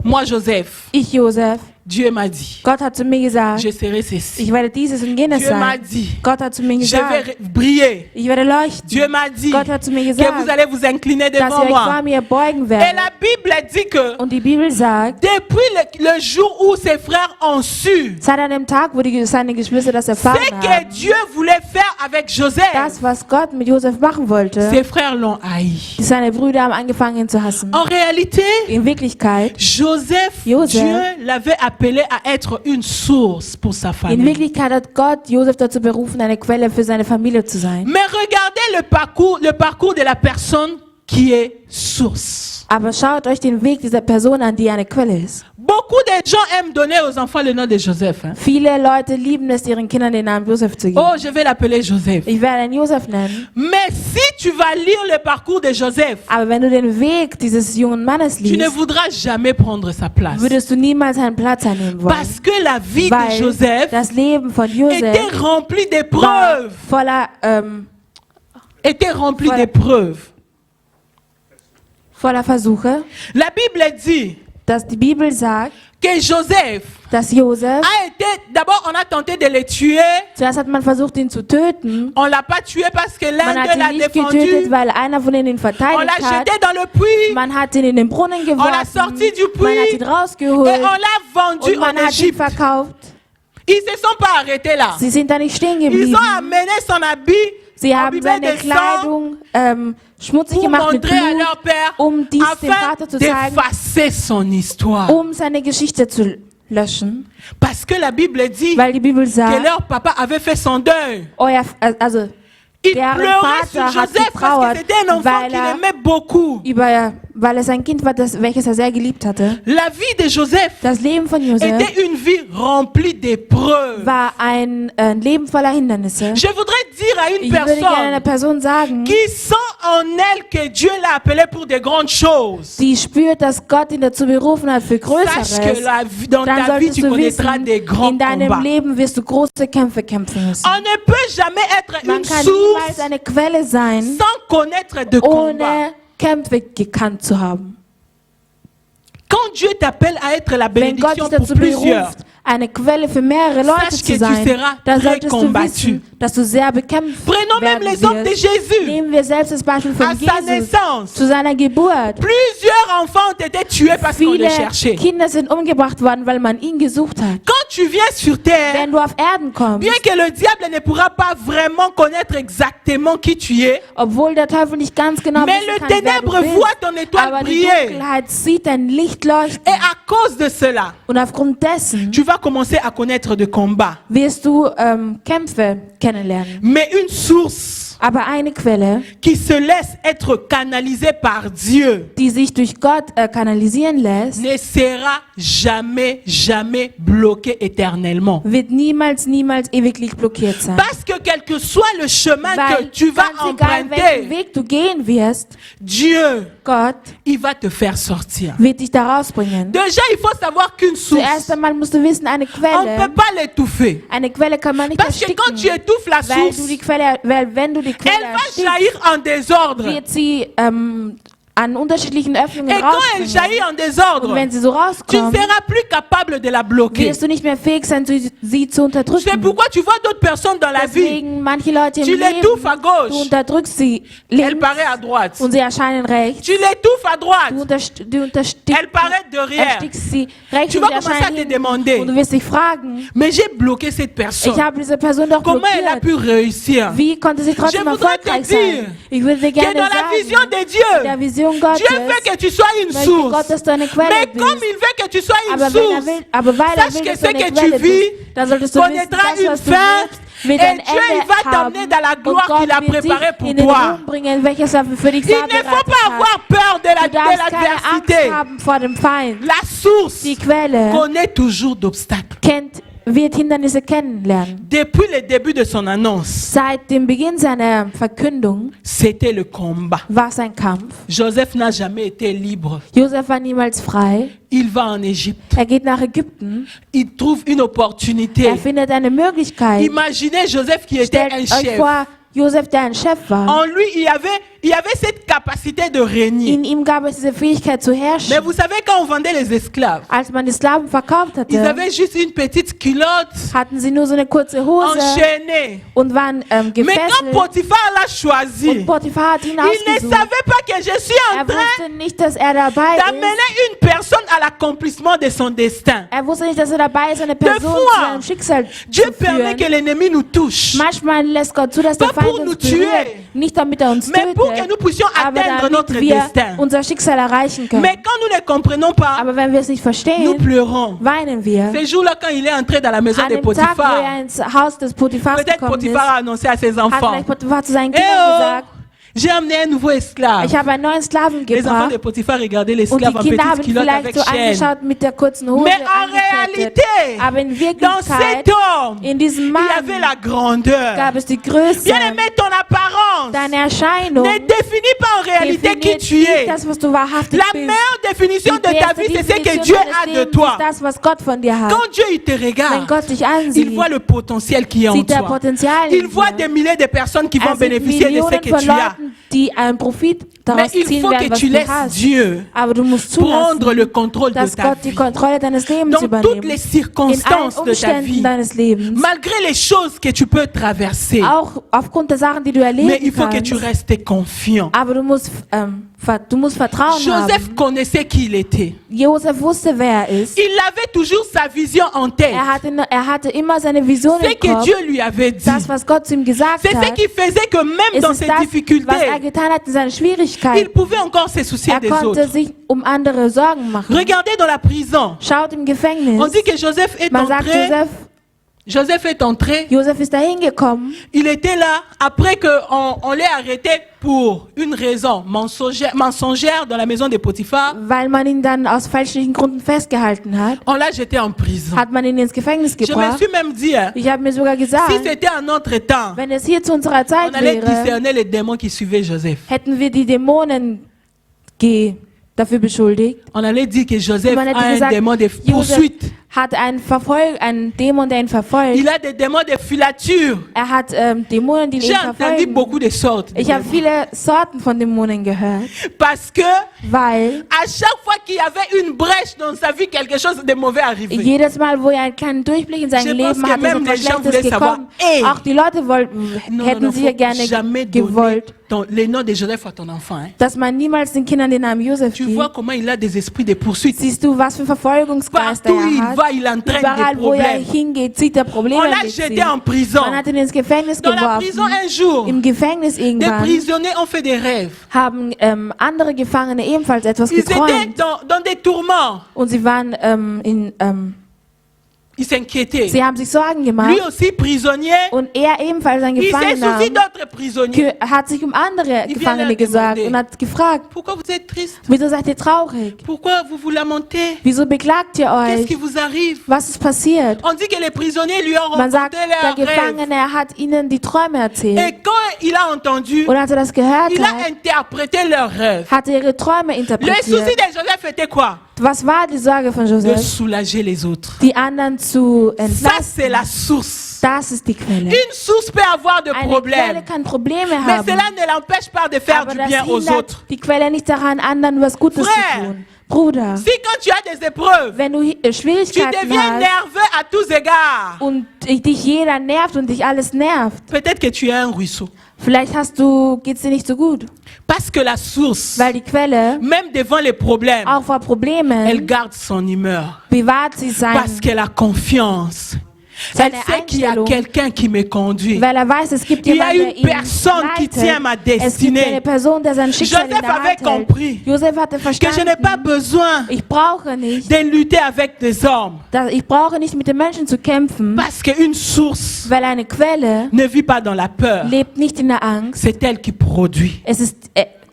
Moi, Joseph, Ich, Josef, Dieu m'a dit, Gott hat zu mir gesagt, je serai ceci. ich werde dieses und jenes Dieu m'a sein. dit, Gott hat zu mir je gesagt, vais briller. ich werde leuchten. Dieu m'a dit Gott hat zu mir que gesagt, vous allez vous incliner dass devant ihr euch vor moi. mir beugen Et werdet. la Bible dit que Und die Bibel sagt, depuis le jour où ses frères ont su seit an dem Tag, wo seine Geschwister das erfahren ce que haben, Dieu voulait faire avec Joseph, das, was Gott mit Josef machen wollte, ses frères l'ont haï. seine Brüder haben angefangen ihn zu hassen. En réalité, In Wirklichkeit, Joseph, Joseph, Dieu l'avait appelé à être une source pour sa in famille. Wirklichkeit hat Gott Josef dazu berufen, eine Quelle für seine Familie zu sein. Mais regardez le parcours de la personne qui est source. Aber schaut euch den Weg dieser Person an, die eine Quelle ist. Beaucoup de gens aiment donner aux enfants le nom de Joseph. Hein. Viele Leute lieben es, ihren Kindern den Namen Josef zu geben. Oh, je vais l'appeler Joseph. Ich werde ihn Josef nennen. Mais si tu vas lire le parcours de Joseph, Aber wenn du den Weg dieses jungen Mannes tu ne liest, voudras jamais prendre sa place. würdest du niemals einen Platz einnehmen wollen. Parce que la vie de Weil Joseph das Leben von Josef était remplie war d'épreuves. Voller Versuche, La Bible dit dass die Bibel sagt, que Joseph dass Josef, a été, d'abord on a tenté de le tuer, zuerst hat man versucht, ihn zu töten. on l'a pas tué parce que l'un Man hat d'eux l'a ihn nicht défendu, getötet, weil einer von ihnen ihn on l'a verteidigt hat. jeté dans le puits Man hat ihn in den Brunnen l'a geworfen. sorti du puits Man hat ihn et rausgeholt. on l'a vendu Und man en hat ihn Égypte. verkauft. Ils se sont pas arrêtés là. Sie sind da nicht stehen Ils geblieben. ont amené son habit, Sie haben imbibé seine de sang, Kleidung schmutzig pour gemacht mit montrer à Blut, leur père um dies dem afin Vater zu zeigen, d'effacer son histoire. um seine Geschichte zu löschen. Parce que la Bible dit Weil die Bibel que sagt, leur papa avait fait son deuil. also Il deren pleurait sur Vater hat Joseph parce getrauert, que c'était un enfant qu'il aimait beaucoup. weil es ein Kind war, welches er sehr geliebt hatte. La vie de Joseph Das Leben von Josef était une vie remplie d'épreuves. war ein Leben voller Hindernisse. Je voudrais dire à une Ich würde gerne einer personne Person sagen, qui sent en elle que Dieu l'a appelée pour de grandes choses. die spürt, dass Gott ihn dazu berufen hat für Sache que Größeres, dans dann ta vie, solltest tu du connaîtras wissen, des grands in deinem combats. Leben wirst du große Kämpfe kämpfen müssen. On ne peut jamais être Man une kann niemals source eine Quelle sein, sans connaître de combats. ohne Kämpfe gekannt zu haben. Quand Dieu t'appelle à être la Wenn Gott bénédiction dich pour dazu plusieurs, beruft, eine Quelle für mehrere Leute sache que zu tu sein, seras dann très solltest du combattu. wissen, dass du sehr bekämpft prenons même werden l'exemple de wirst. Jésus. Nehmen wir selbst das Beispiel À von sa Jesus. naissance, Zu seiner Geburt. plusieurs enfants ont été tués parce qu'on Viele les cherchait. Kinder sind umgebracht worden, weil man ihn gesucht hat. Quand tu viens sur terre, Wenn du auf Erden kommst, bien que le diable ne pourra pas vraiment connaître exactement qui tu es, obwohl der Teufel nicht ganz genau mais wissen le kann, wer ténèbre du bist, voit ton étoile aber die briller. Dunkelheit sieht dein Licht leuchten. Et à cause de cela, Und aufgrund dessen tu vas commencer à connaître de combats. wirst du Kämpfe kennenlernen. Mais une source Aber eine Quelle, qui se laisse être canalisée par Dieu die sich durch Gott kanalisieren lässt, ne sera jamais, jamais bloquée éternellement. wird niemals ewiglich blockiert sein. Parce que quel que soit le chemin que Weil tu vas ganz egal, welchen emprunter, Weg du gehen wirst, Dieu, Gott il va te faire sortir. wird dich da rausbringen. Déjà, il faut savoir qu'une source, Zuerst einmal musst du wissen, eine on ne peut Quelle, pas l'étouffer. eine Quelle kann man nicht Parce que quand tu ersticken. étouffes la Weil source, wenn du die Quelle elle va erstickst, jaillir en désordre. wird sie an unterschiedlichen Öffnungen Et quand elle rausspringen. jaillit en désordre, Und wenn sie so tu ne rauskommt, seras plus capable de la bloquer. wirst du nicht mehr fähig sein, sie zu C'est unterdrücken. pourquoi tu vois d'autres personnes dans la vie, Deswegen, manche Leute im tu l'étouffes à Leben, du gauche, unterdrückst sie elle links paraît à droite. und sie erscheinen rechts. Tu l'étouffes à droite, elle paraît derrière. erstickst sie rechts Tu und vas sie commencer à erscheinen te hinten. demander, Und du wirst dich fragen, mais j'ai bloqué cette personne. ich habe diese Person doch Comment elle a blockiert. pu réussir? Wie konnte sie trotzdem Je voudrais te erfolgreich dire sein? Ich würde dir Que gerne dans la vision sagen, de Dieu, in der Vision Gottes, Dieu veut que tu sois une möchte source. Gott, dass du eine Quelle Mais bist. comme il veut que tu sois une Aber, wenn er source, will, aber weil er sache will, que dass du ce que eine tu Quelle vis bist, dann solltest du wissen, connaîtra das, une was du fin lebst, wird et ein Dieu il Ende va haben. t'amener dans la Und gloire Gott qu'il a wird préparée dich pour in den toi. Ruhm bringen, welches er für dich Il ne faut vorbereitet pas hat. avoir peur de Du darfst keine l'adversité. Angst haben vor dem Feind. La source Die Quelle connaît toujours d'obstacles. wird Hindernisse kennenlernen. Depuis le début de son annonce, Seit dem Beginn seiner Verkündung c'était le combat. war es ein Kampf. Joseph n'a jamais été libre. Josef war niemals frei. Il va en Égypte. Er geht nach Ägypten. Il trouve une opportunité. Er findet eine Möglichkeit. Imaginez Joseph qui était un Stellt euch chef. vor, Josef, der ein Chef war. En lui, il y avait cette capacité de régner. In ihm gab es diese Fähigkeit zu Mais herrschen. vous savez, quand on vendait les esclaves, Als man die Sklaven verkauft ils hatte, avaient juste une petite culotte hatten sie nur so eine kurze Hose enchaînée. und waren Mais quand gefesselt. Potiphar l'a choisi, Und Potiphar hat ihn il ne ausgesucht. savait pas que je suis en Er train wusste nicht, dass er dabei d'amener ist. une personne à l'accomplissement de son destin. Er wusste nicht, dass er dabei ist, eine Person fois, zu seinem Schicksal Dieu zu permet que führen. l'ennemi nous touche. Manchmal lässt Gott zu, dass der Pas pour Feind nous uns berührt. tuer, Nicht damit er uns mais pour que nous tötet, puissions aber atteindre notre damit wir destin. unser Schicksal erreichen können. Mais quand nous ne comprenons pas, Aber wenn wir es nicht nous verstehen, pleurons. weinen wir. Ce jour-là, quand il est entré dans la maison An de dem Tag, wo er Potiphar, ins Haus des Potiphars peut-être gekommen ist, Potiphar a annoncé à ses hat enfants, vielleicht Potiphar zu seinen Eh Kindern oh, gesagt, J'ai amené un nouveau esclave. Ich habe einen neuen Sklaven Les enfants de gebracht. Potiphar regardaient Und l'esclave en die Kinder petite haben culotte vielleicht avec so chaîne. angeschaut mit der kurzen Hose Mais en angekettet. réalité, Aber in dans Wirklichkeit, cet homme, in diesem il y Mann avait la grandeur. gab es die Größe. Bien aimé, ton apparence Deine Erscheinung ne définit pas en réalité qui definiert tu nicht es. das, was du wahrhaftig La bist. meilleure définition Die de ta beste vie, c'est ce que Definition Dieu deines a de Lebens toi. ist das, was Gott von dir hat. Quand Dieu il te Wenn regarde, Gott dich il ansieht, voit le potentiel qui est en sieht er toi. Potenzial Il in voit dir. des milliers de personnes qui vont Er sieht bénéficier de ce Millionen que von tu as. Leuten, die einen Profit Mais daraus il ziehen faut werden, que was tu du laisses hast. Dieu Aber du musst prendre le zulassen, contrôle de dass ta Gott die vie. Kontrolle deines Lebens Dans toutes übernimmt. les In circonstances allen de ta vie. Umständen deines Lebens. Malgré les choses que tu peux traverser. Auch aufgrund der Sachen, die du Mais erleben il faut que tu kannst. restes confiant. Aber du musst Vertrauen Joseph haben. connaissait qui il était. Josef wusste, wer er ist. Il avait toujours sa vision en tête. Er hatte immer seine Vision C'est im que Kopf. Dieu lui avait dit. Das, was Gott zu ihm gesagt C'est ce hat, qui faisait que même ist dans es ses das, difficultés, was er getan hat in seinen il Schwierigkeiten. pouvait encore se soucier Er des konnte autres. sich um andere Sorgen machen. Regardez dans la prison. Schaut im On Gefängnis. dit que Joseph est Man sagt, entré. Joseph est entré. Josef ist da hingekommen. Il était là après qu'on l'ait arrêté pour une raison mensongère dans la maison de Potiphar. Weil man ihn dann aus fälschlichen Gründen festgehalten hat, On l'a jeté en prison. hat man ihn ins Gefängnis Je me gebracht. suis même dit, hein, Ich habe mir sogar gesagt, si c'était un autre temps, wenn es hier zu unserer on Zeit allait wäre, discerner les démons qui suivaient Joseph. hätten wir die Dämonen dafür beschuldigt. On allait dire que Joseph Man a hätte un gesagt, démon de Josef poursuite. hat einen Dämon, der ihn verfolgt. Il a des démons de filature. Er hat Dämonen, die ihn J'ai entendu verfolgen. beaucoup de sortes. de Ich habe démons. viele Sorten von Dämonen gehört, Parce que weil à chaque fois qu'il y avait une brèche dans sa vie, quelque chose de mauvais arrivait. jedes Mal, wo er einen kleinen Durchblick in Je seinem pense Leben que hatte, même ist etwas les gens Schlechtes voulaient savoir, gekommen. hey, Auch die Leute wollten, hätten sie ja faut gerne jamais donner gewollt, les noms de Joseph à ton enfant. Hein. dass man niemals den Kindern den Namen Josef Tu vois gibt. comment il a des esprits de poursuite. Siehst du, was für Verfolgungsgeist Partout où il er hat? va, il entraîne Überall, des wo er problèmes. hingeht, zieht er Probleme On l'a mit jeté sich. en prison. Man hat ihn ins Gefängnis Dans la prison, geworfen. un jour, Im Gefängnis des irgendwann prisonniers ont fait des rêves. haben andere Gefangene ebenfalls etwas Ils étaient geträumt. dans des tourments. Und sie waren Ils s'inquiétaient. sie haben sich Sorgen gemacht. Lui aussi, prisonnier, Und er ebenfalls ein il s'est Gefangener soucié d'autres prisonniers. hat sich um andere Die Gefangene werden gesorgt demander. und hat gefragt, Pourquoi vous êtes triste? wieso seid ihr traurig? Pourquoi vous vous lamentez? Wieso beklagt ihr Qu'est-ce qui euch? vous arrive? Was ist passiert? On dit que les prisonniers lui ont Man sagt, raconté der leurs rêves. Gefangene er hat ihnen die Träume erzählt. Et quand il a entendu, Und als er das gehört il a hat, interprété leurs rêves. hat er ihre Träume Le souci interpretiert. de Joseph était quoi? Was war die Sorge von De Joseph? soulager les autres. Die anderen zu Ça, c'est entlasten. la source. Das ist die Quelle. Une source peut avoir de Eine Quelle problèmes, kann Probleme mais haben, cela ne l'empêche pas de faire aber du das bien aux hindert autres. die Quelle nicht daran, anderen was Gutes Frère, zu tun. Bruder, Si quand tu as des épreuves, wenn du tu Schwierigkeiten deviens hast nerveux à tous égards, und dich jeder nervt und dich alles nervt, peut-être que tu es un ruisseau. vielleicht geht's dir nicht so gut, Parce que la source, weil die Quelle même devant les problèmes, auch vor elle Problemen garde son humeur. bewahrt sie Parce qu'elle a confiance. Elle seine sait qu'il y a Einstellung, quelqu'un qui me conduit. weil weiß, es gibt Il y a jemanden, der une ihn personne qui leitet. tient ma Es gibt destinée. eine Person, der sein Schicksal in Joseph der avait Hand hält. compris Josef hatte Que je n'ai pas verstanden, besoin ich brauche nicht, de lutter avec des hommes. ich brauche nicht mit den Menschen zu kämpfen, Parce qu'une source weil eine Quelle ne vit pas dans la peur. lebt nicht in der Angst. C'est elle qui produit.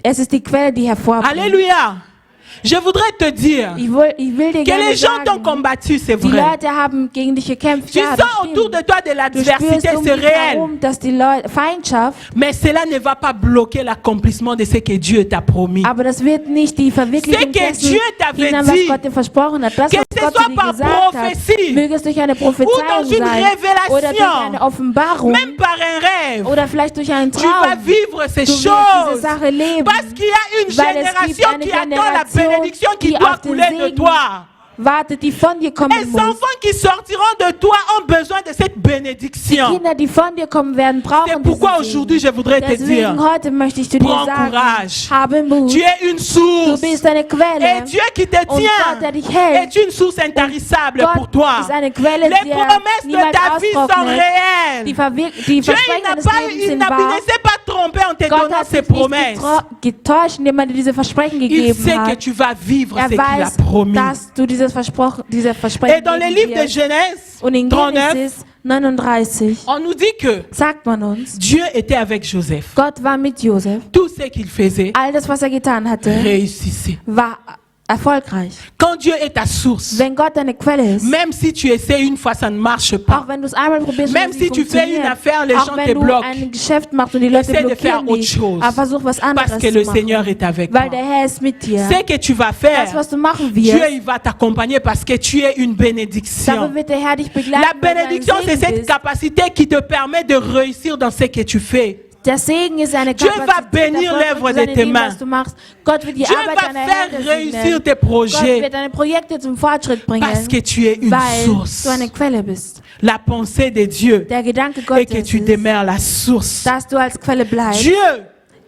Es ist die Quelle, die hervorbringt. Alléluia. Je voudrais te dire Ich will dir que gerne les gens t'ont sagen, combattu, c'est die vrai. Leute haben gegen dich gekämpft. Tu Ja, das sens autour stimmt. de toi de Du l'adversité, spürst um c'est dich réel. herum, dass die Feindschaft, Mais cela ne va pas bloquer l'accomplissement de ce que Dieu t'a promis. aber das wird nicht die Verwirklichung C'est que dessen Dieu t'avait hindern, was dit, Gott dir versprochen hat. Das, que was ce Gott soit zu dir par gesagt hat, prophétie möge es durch eine ou dans Prophezeiung une sein oder durch révélation, eine Offenbarung même par un rêve, oder vielleicht durch einen tu vas Traum. vivre ces Du wirst diese choses. Sache leben, Parce qu'il y a une weil es gibt génération eine qui attend la Generation, bénédiction qui die doit auf den couler de Segen toi. wartet, die von dir kommen Les muss. enfants qui sortiront de toi ont besoin de cette Die bénédiction. Kinder, die von dir kommen werden, C'est brauchen pourquoi diesen aujourd'hui Segen. je voudrais te dire, Deswegen heute möchte ich zu dir prends sagen, courage. habe Mut. Tu es une Du source. bist eine Et Quelle. Dieu qui te Und Gott, der tient dich hält. est une source intarissable pour Gott toi. ist eine Quelle, Les die promesses de niemals ta vie sont austrocknet. réelles. Die Dieu, Versprechen deines Lebens il sind ne wahr. s'est pas trompé en te Gott donnant hat ses sich nicht promesses. getäuscht, indem er dir diese Versprechen Il gegeben sait que hat. tu vas vivre ce Er qu'il a weiß, promis. dass du diese Versprechen Et dans le geben livre de wirst. Genèse Und in 39, Genesis 39 On nous dit que sagt man uns, Dieu était avec Joseph. Gott war mit Josef. Tout ce qu'il faisait All das, was getan hatte, réussissait. war erfolgreich. Quand Dieu est ta source, Wenn Gott deine Quelle ist, même si tu essaies une fois, ça ne marche pas. auch wenn du es einmal probierst, Même und es si tu fais funktioniert, une affaire, les auch gens wenn te du bloquent. ein Geschäft machst und die Leute Essaie de faire blockieren autre dich, chose. aber versuch was anderes Parce que zu le machen. Seigneur est avec Weil toi. der Herr ist mit dir. Ce que tu vas Das, faire, was du machen Dieu wirst, il va t'accompagner parce que tu es une bénédiction. dafür wird der Herr dich La begleiten, weil du ein bénédiction, c'est Segen cette bist. capacité qui te permet de réussir dans ce que tu fais. Der Segen ist eine Dieu va Kapazität, bénir Erfolg l'œuvre zu de sein in tes dem, mains. was du machst. Gott wird die Dieu Arbeit va deiner faire Hände réussir segnen. tes Gott projets wird deine Projekte zum Fortschritt bringen, parce que tu es une weil source. du eine Quelle bist. La pensée de Dieu Der Gedanke est Gottes que tu ist, demeures la source. dass du als Quelle bleibst. Dieu,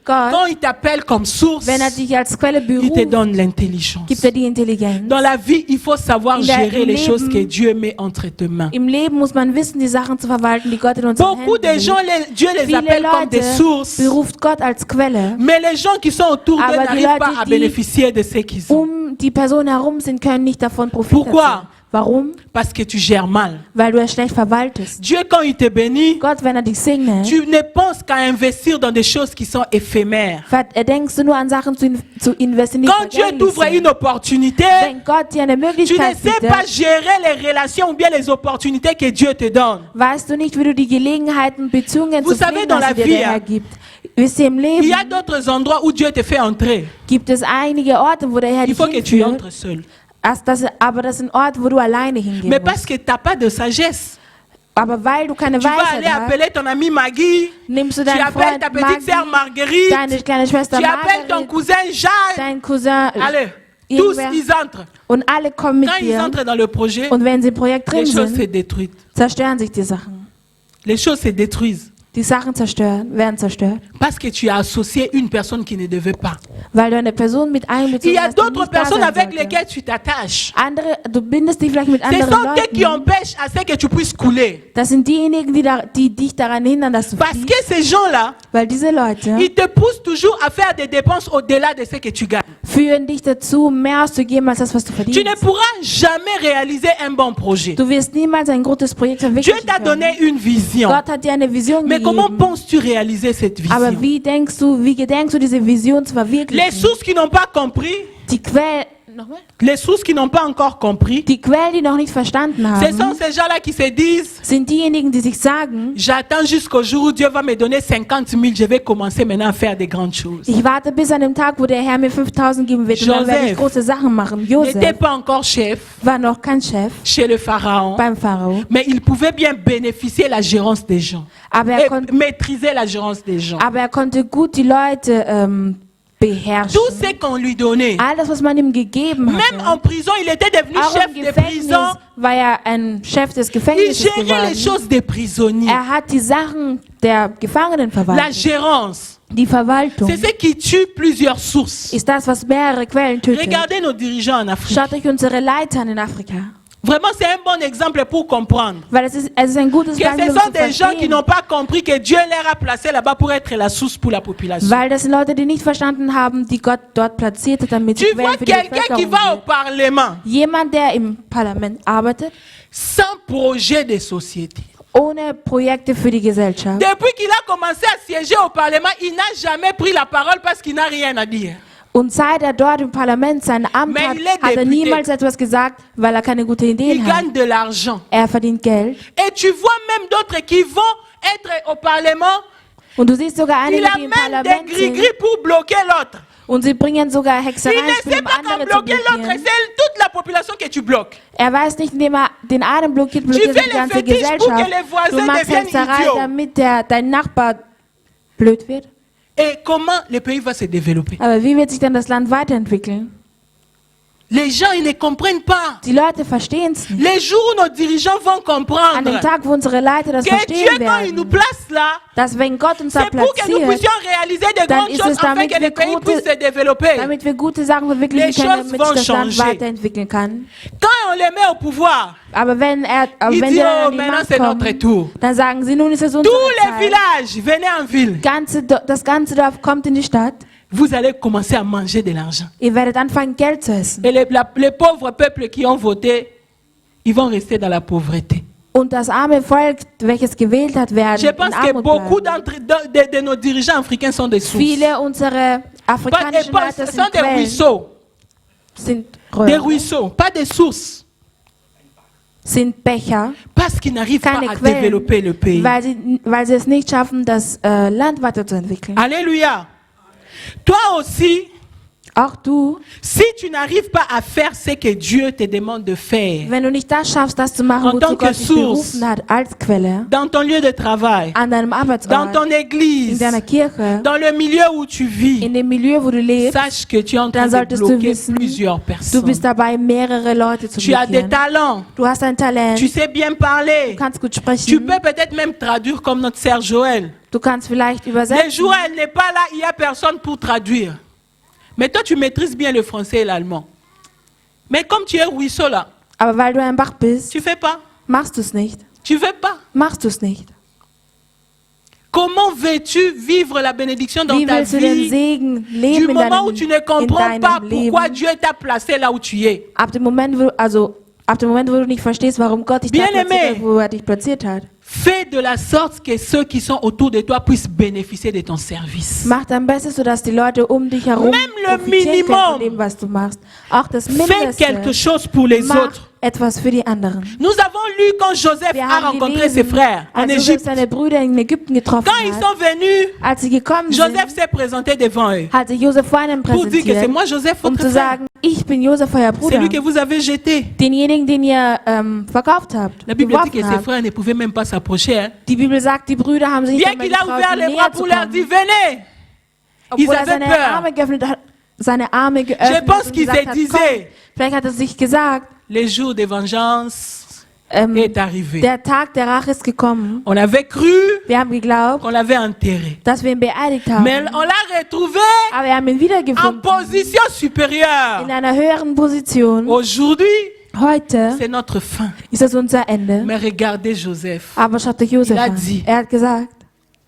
Gott, quand il t'appelle comme source, wenn dich als Quelle il te beruft, donne l'intelligence. gibt die Intelligenz. Dans la vie, il faut savoir In der gérer les Leben- choses que Dieu met entre tes mains. Im Leben muss man wissen, die Sachen zu verwalten, die Gott in unseren Beaucoup Händen de gens, legt. Dieu les Viele appelle comme des Leute sources. beruft Gott als Quelle. Mais les gens qui sont autour d'eux Aber die n'arrivent pas Leute, à die bénéficier de ce qu'ils ont. Die Personen herum sind, können nicht davon profitieren. Pourquoi? Warum? Parce que tu gères mal. Weil du es schlecht verwaltest. Dieu, quand il te bénit, Gott, wenn dich segnet, tu ne penses qu'à investir dans des choses qui sont éphémères. denkst du nur an Sachen zu investieren, die Quand Dieu vergänglich t'ouvre sind. une opportunité, Wenn Gott dir eine tu ne Möglichkeit sais pas bietet, gérer les relations ou bien les opportunités que Dieu te donne. weißt du nicht, wie du die Gelegenheiten und Beziehungen Vous zu savez, pflegen dans hast, la die dir vie, der Herr hein, gibt. Wisst ihr, im Il Leben y a d'autres endroits où Dieu te fait entrer. gibt es einige Orte, wo der Herr Il dich faut que tu hinführt. entres seul. Aber das sind Orte, wo du alleine hingehen Mais musst. parce que tu n'as pas de sagesse. Aber weil du keine Tu vas Weisheit aller hast, appeler ton ami Maggie. nimmst du Tu deinen appelles Freund ta petite sœur Maggie, Marguerite. deine kleine Schwester Tu appelles ton Margaret, cousin Jacques. dein Cousin, Allez, tous irgendwer. ils entrent. Und alle kommen mit Quand ils dir. entrent dans le projet, Und wenn sie im Projekt drin les choses se sind, détruisent. zerstören sich die Sachen. Les choses se détruisent. Die Sachen werden zerstört. Parce que tu as associé une personne qui ne devait pas. Weil du eine Person mit Il y einbezogen a hast, die d'autres nicht da personnes sein avec sollte. lesquelles tu t'attaches. Du bindest dich vielleicht mit Ce anderen sont eux qui Leuten. empêchent à ce que tu puisses couler. Das sind diejenigen, die dich daran hindern, dass du Parce fliegst. que ces gens-là, Weil diese Leute ils te poussent toujours à faire des dépenses au-delà de ce que tu gagnes. führen dich dazu, mehr auszugeben als das, was du Tu ne verdienst. pourras jamais réaliser un bon projet. Du wirst niemals ein gutes Projekt Dieu verwirklichen t'a können. donné une vision. Gott hat dir eine Vision Mais comment gegeben. penses-tu réaliser cette Aber vision? wie gedenkst du, diese Vision zu Les verwirklichen? sources qui n'ont pas compris, Die Quellen, nochmal? les sources qui n'ont pas encore compris, Die Quellen, die noch nicht verstanden ce sont haben, ces gens-là qui se disent, sind diejenigen, die sich sagen, j'attends jusqu'au jour où Dieu va me donner 50 000, je vais commencer maintenant à faire des grandes choses. ich warte bis an den Tag, wo der Herr mir 5.000 geben wird und dann werde ich Joseph große Sachen machen. Il n'était Josef pas encore chef war noch kein Chef chez le Pharaon, beim Pharao, mais il pouvait bien bénéficier la gérance des gens aber et maîtriser la gérance des gens. er konnte gut die Leute beherrschen. Tout ce qu'on lui donnait, Alles, was man ihm gegeben même en hatte, prison, il était devenu auch chef im de prison. Gefängnis war ein Chef des Il Gefängnisses gérait les geworden. choses des prisonniers. Hat die Sachen der Gefangenen La verwaltet. gérance, Die Verwaltung c'est ce qui tue plusiures sources. ist das, was mehrere Quellen tötet. Regardez nos dirigeants en Afrique. Schaut euch unsere Leiter an in Afrika. Vraiment, c'est un bon exemple pour comprendre Weil es ist ein gutes que Beispiel, ce um sont zu des gens qui verstehen. n'ont pas compris que Dieu leur a placé là-bas pour être la source pour la population. Weil das sind Leute, die nicht verstanden haben, die Gott dort platziert hat, damit sie Tu vois Quellen für die quelqu'un qui Bevölkerung va au sind. Parlement Jemand, der im Parlament arbeitet, sans projet de société. ohne Projekte für die Gesellschaft. Depuis qu'il a commencé à siéger au Parlement, il n'a jamais pris la parole parce qu'il n'a rien à dire. Und seit er dort im Parlament sein Amt Mais hat, il est hat er député. niemals etwas gesagt, weil er keine guten Il Ideen hat. gagne de l'argent. Er verdient Geld. Et tu vois même d'autres qui vont être au Parlement. Und du siehst sogar Il einige, a die im même des Parlament sind. gris-gris pour bloquer l'autre. Und sie bringen sogar Il Hexereien, ne sait um pas qu'en andere zu bloquer l'autre, blockieren. c'est toute la population que tu bloques. Er weiß nicht, indem er den einen blockiert, blockiert fais die les ganze fétiches pour que Gesellschaft. les voisins Du machst deviennent Hexerei, idiots. damit dein Nachbar blöd wird. Et comment le pays va se développer? Aber wie wird sich denn das Land weiterentwickeln? Les gens, ils ne comprennent pas. Die Leute verstehen es nicht. Les jours où nos dirigeants vont An dem comprendre Tag, wo unsere Leiter das que Dieu, verstehen quand il nous werden, place là, dass wenn Gott uns da c'est pour que nous platziert, puissions réaliser de dann grandes ist choses es, afin damit que le wir pays gute- puisse se développer. damit wir gute Sachen verwirklichen Les können, choses damit vont sich das Land changer. weiterentwickeln kann. Quand on les met au pouvoir, Aber wenn il wenn dit, sie dann oh, an die maintenant Macht c'est notre kommen, tour. dann sagen sie, nun ist es Tous unsere les Zeit. villages, venez en ville. Das ganze Dorf kommt in die Stadt. Vous allez commencer à manger de l'argent. Ihr werdet anfangen, Geld zu essen. Et les pauvres peuples qui ont voté, ils vont rester dans la pauvreté. Und das arme Volk, welches gewählt hat, werden Je in pense que Armut beaucoup bleiben. de nos dirigeants africains sont des sources. Viele unserer afrikanischen Leiter Ce sont sind des Quellen, ruisseaux. sind Des Röhren, ruisseaux, pas des sources. sind Becher, Parce qu'ils n'arrivent pas keine à Quellen, développer le pays. weil sie es nicht schaffen, das Land weiterzuentwickeln. Alléluia. Toi aussi, Auch du, si tu n'arrives pas à faire ce que Dieu te demande de faire, wenn du nicht das schaffst, das zu machen, En wozu tant que Gott dich source, berufen hat, als Quelle, dans ton lieu de travail, an deinem dans Arbeitsort, ton in église, deiner Kirche, dans le milieu où tu vis, in dem Milieu, wo du lebst, sache que tu es en train dann de solltest du bloquer wissen, plusieurs du personnes. bist dabei, mehrere Leute zu Tu as des blockieren. talents, Du hast ein Talent, tu sais bien parler, du kannst gut tu sprechen, peux peut-être même traduire comme notre sœur Joël. du kannst vielleicht Le übersetzen. jour où elle n'est pas là, il n'y a personne pour traduire. Mais toi, tu maîtrises bien le français et l'allemand. Mais comme tu es ruisseau là, Aber weil du ein Bach bist, tu fais pas. machst du es nicht. Tu veux pas. Machst du es nicht. Comment veux-tu vivre la bénédiction dans Wie ta willst du den vie Segen du leben in moment où tu ne in comprends pas deinem pourquoi Leben? Dieu t'a placé là où tu es? Ab dem Moment, wo du nicht verstehst, warum Gott dich da Bien-aimé. platziert hat, wo er dich platziert hat. Fais de la sorte que ceux qui sont autour de toi puissent bénéficier de ton service. Mach dein Bestes, sodass die Leute um dich herum Même le profitieren können Minimum. von dem, was du machst. Auch das Fais quelque Mindeste. chose pour les Mach autres. etwas für die anderen. Nous avons lu quand Joseph Wir a haben rencontré ses gelesen, frères en als Josef Égypte. seine Brüder in Ägypten getroffen Quand ils hat. sont venus, Als sie gekommen Joseph sind, s'est présenté devant eux hat sich Josef vor ihnen pour dire que c'est präsentiert, moi Joseph, um votre zu frère. sagen, ich bin Josef, euer C'est Bruder. lui que vous avez jeté. Denjenigen, den ihr verkauft habt, La Bible dit que geworfen ses habt. frères ne pouvaient même pas s'approcher. Hein. Die Bibel sagt, die Brüder haben sich nicht Bien einmal qu'il a getraut, ouvert ihm les bras näher zu pour leur dire, kommen. venez. Ils Obwohl er avaient seine peur. Arme geöffnet hat, seine Arme geöffnet pense und qu'il gesagt se hat, disait, komm. Vielleicht hat er sich gesagt, Le jour de vengeance ähm, est arrivé. der Tag der Rache ist gekommen. On avait cru Wir haben geglaubt, qu'on l'avait enterré. dass wir ihn beerdigt haben. Mais on l'a retrouvé Aber wir haben ihn en wiedergefunden. position supérieure. In einer höheren Position. Aujourd'hui, Heute c'est notre fin. ist es unser Ende. Mais regardez Joseph. Aber schaut euch Josef Il a an. dit. Er hat gesagt,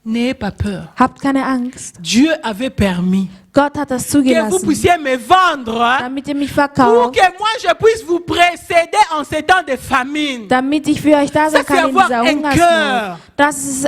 N'ayez pas peur. habt keine Angst. Dieu avait permis Gott hat das que vous zugelassen, puissiez me vendre hein, damit ihr mich pour verkauft, que moi je puisse vous précéder en ces temps de famine. damit ich für euch da sein Ça, kann c'est in avoir dieser un Hungersnot. cœur. Das ist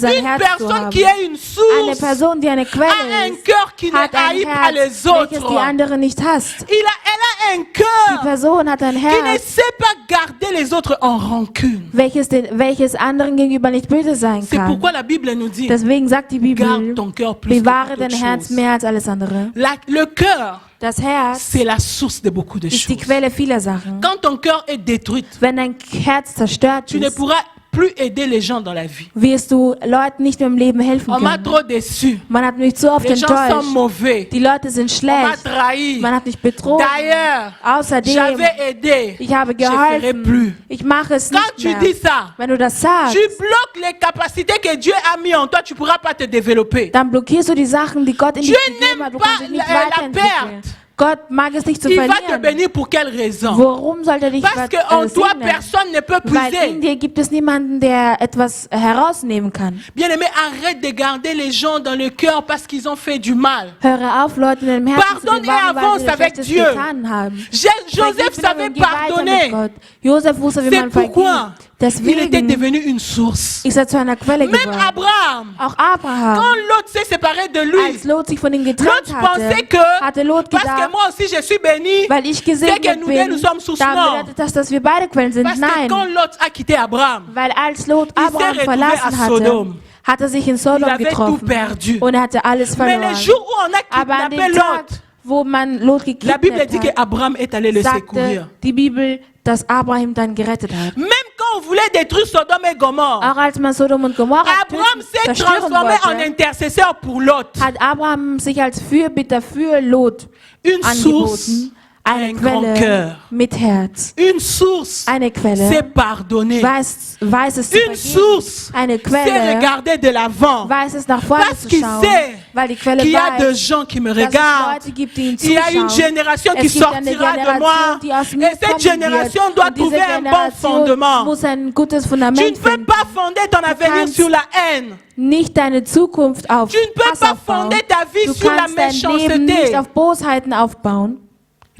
ein Une Herz zu personne haben. qui est une Eine source Person, die eine a Quelle un ist, cœur qui ne hat ein haït pas les Herz, welches die autres. anderen nicht hasst. Elle a un Die cœur Person hat ein qui ne Herz, sait pas garder les autres en rancune. welches anderen gegenüber nicht böse sein C'est kann. pourquoi la Bible nous dit, Deswegen sagt die garde Bibel, ton cœur plus que bewahre toute dein autre Herz chose. mehr als alles andere. Le cœur, Das Herz c'est la source de beaucoup de ist die choses. Quelle vieler Sachen. Quand ton cœur est détruit, Wenn dein Herz zerstört tu ne ist, pourras plus aider les gens dans la vie. wirst du Leuten nicht mehr im Leben helfen On m'a können. trop déçu. Man hat mich zu oft Les gens sont enttäuscht. mauvais. Die Leute sind On m'a schlecht. trahi. Man hat mich betrogen. D'ailleurs, Außerdem, j'avais aidé. ich habe Je ferai geholfen. plus. Ich mache es Quand nicht tu mehr. dis ça, Wenn du das sagst, tu bloques les capacités que Dieu a mis en toi, tu ne pourras pas te développer. dann blockierst du die Sachen, die Gott in Dieu dich gegeben n'aime hat. Du pas kannst dich nicht la weiterentwickeln. perte. Gott mag es nicht zu Il va te verlieren. bénir pour quelle raison? Worum sollte er dich Parce qu'en toi, segnen? personne ne peut Weil in puiser. dir gibt es niemanden, der etwas herausnehmen kann. Bien-aimé, arrête de garder les gens dans le cœur parce qu'ils ont fait du mal. Höre auf, Leute in dem Herzen zu Pardonne et bewahren, weil avance sie dir avec Schlechtes Dieu. getan haben. Joseph Vergib ihnen savait und geh weiter mit pardonner. Gott. Josef wusste, wie C'est man pourquoi vergibt. il était Deswegen devenu une source. ist er zu einer Quelle Même geworden. Abraham, Auch Abraham, quand Lot s'est séparé de als lui, Lot sich von ihm Lot getrennt pensait hatte, que, hatte Lot parce que gedacht, moi aussi je suis béni, weil ich c'est que gesegnet nous deux, nous bin, sommes source. dann Non. bedeutet das, dass wir beide Quellen sind. Parce que quand Nein, Lot a quitté Abraham, weil als Lot s'est Abraham retrouvé verlassen à hatte, Sodom. hat er sich in il Sodom avait tout getroffen perdu. und er hatte alles Mais verloren. le jour où on a Aber an kidnappé dem Tag, Lot, wo man Lot la Bible gekidnappt dit hat, qu'Abraham est allé le sagte secourir. die Bibel, dass Abraham dann gerettet hat. Même quand on voulait détruire Sodome et Gomorre, Auch als man Sodom und Gomorra Abraham s'est zerstören transformé en wollte, intercesseur pour Lot. hat Abraham sich als Fürbitter für Lot Une source, angeboten. Eine un grand Quelle cœur. mit Herz. Une source, Eine Quelle c'est pardonner. weiß es zu Une vergeben. source, Eine c'est Quelle regarder de l'avant. weiß es nach vorne Parce zu qu'il schauen, sait weil die Quelle qu'il y a des weiß, gens qui me dass es regardent. Leute gibt, die ihn Il y a une zuschauen. génération qui Es gibt eine sortira de moi. Generation, die aus mir Et cette kommen génération wird. doit Und diese trouver un bon Generation fondement. muss ein gutes Tu Fundament ne peux finden. pas fonder ton avenir kannst sur la haine. Nicht deine Zukunft auf Tu ne peux Hass pas aufbauen. fonder ta vie Du sur la kannst dein Leben nicht méchanceté. auf Bosheiten aufbauen.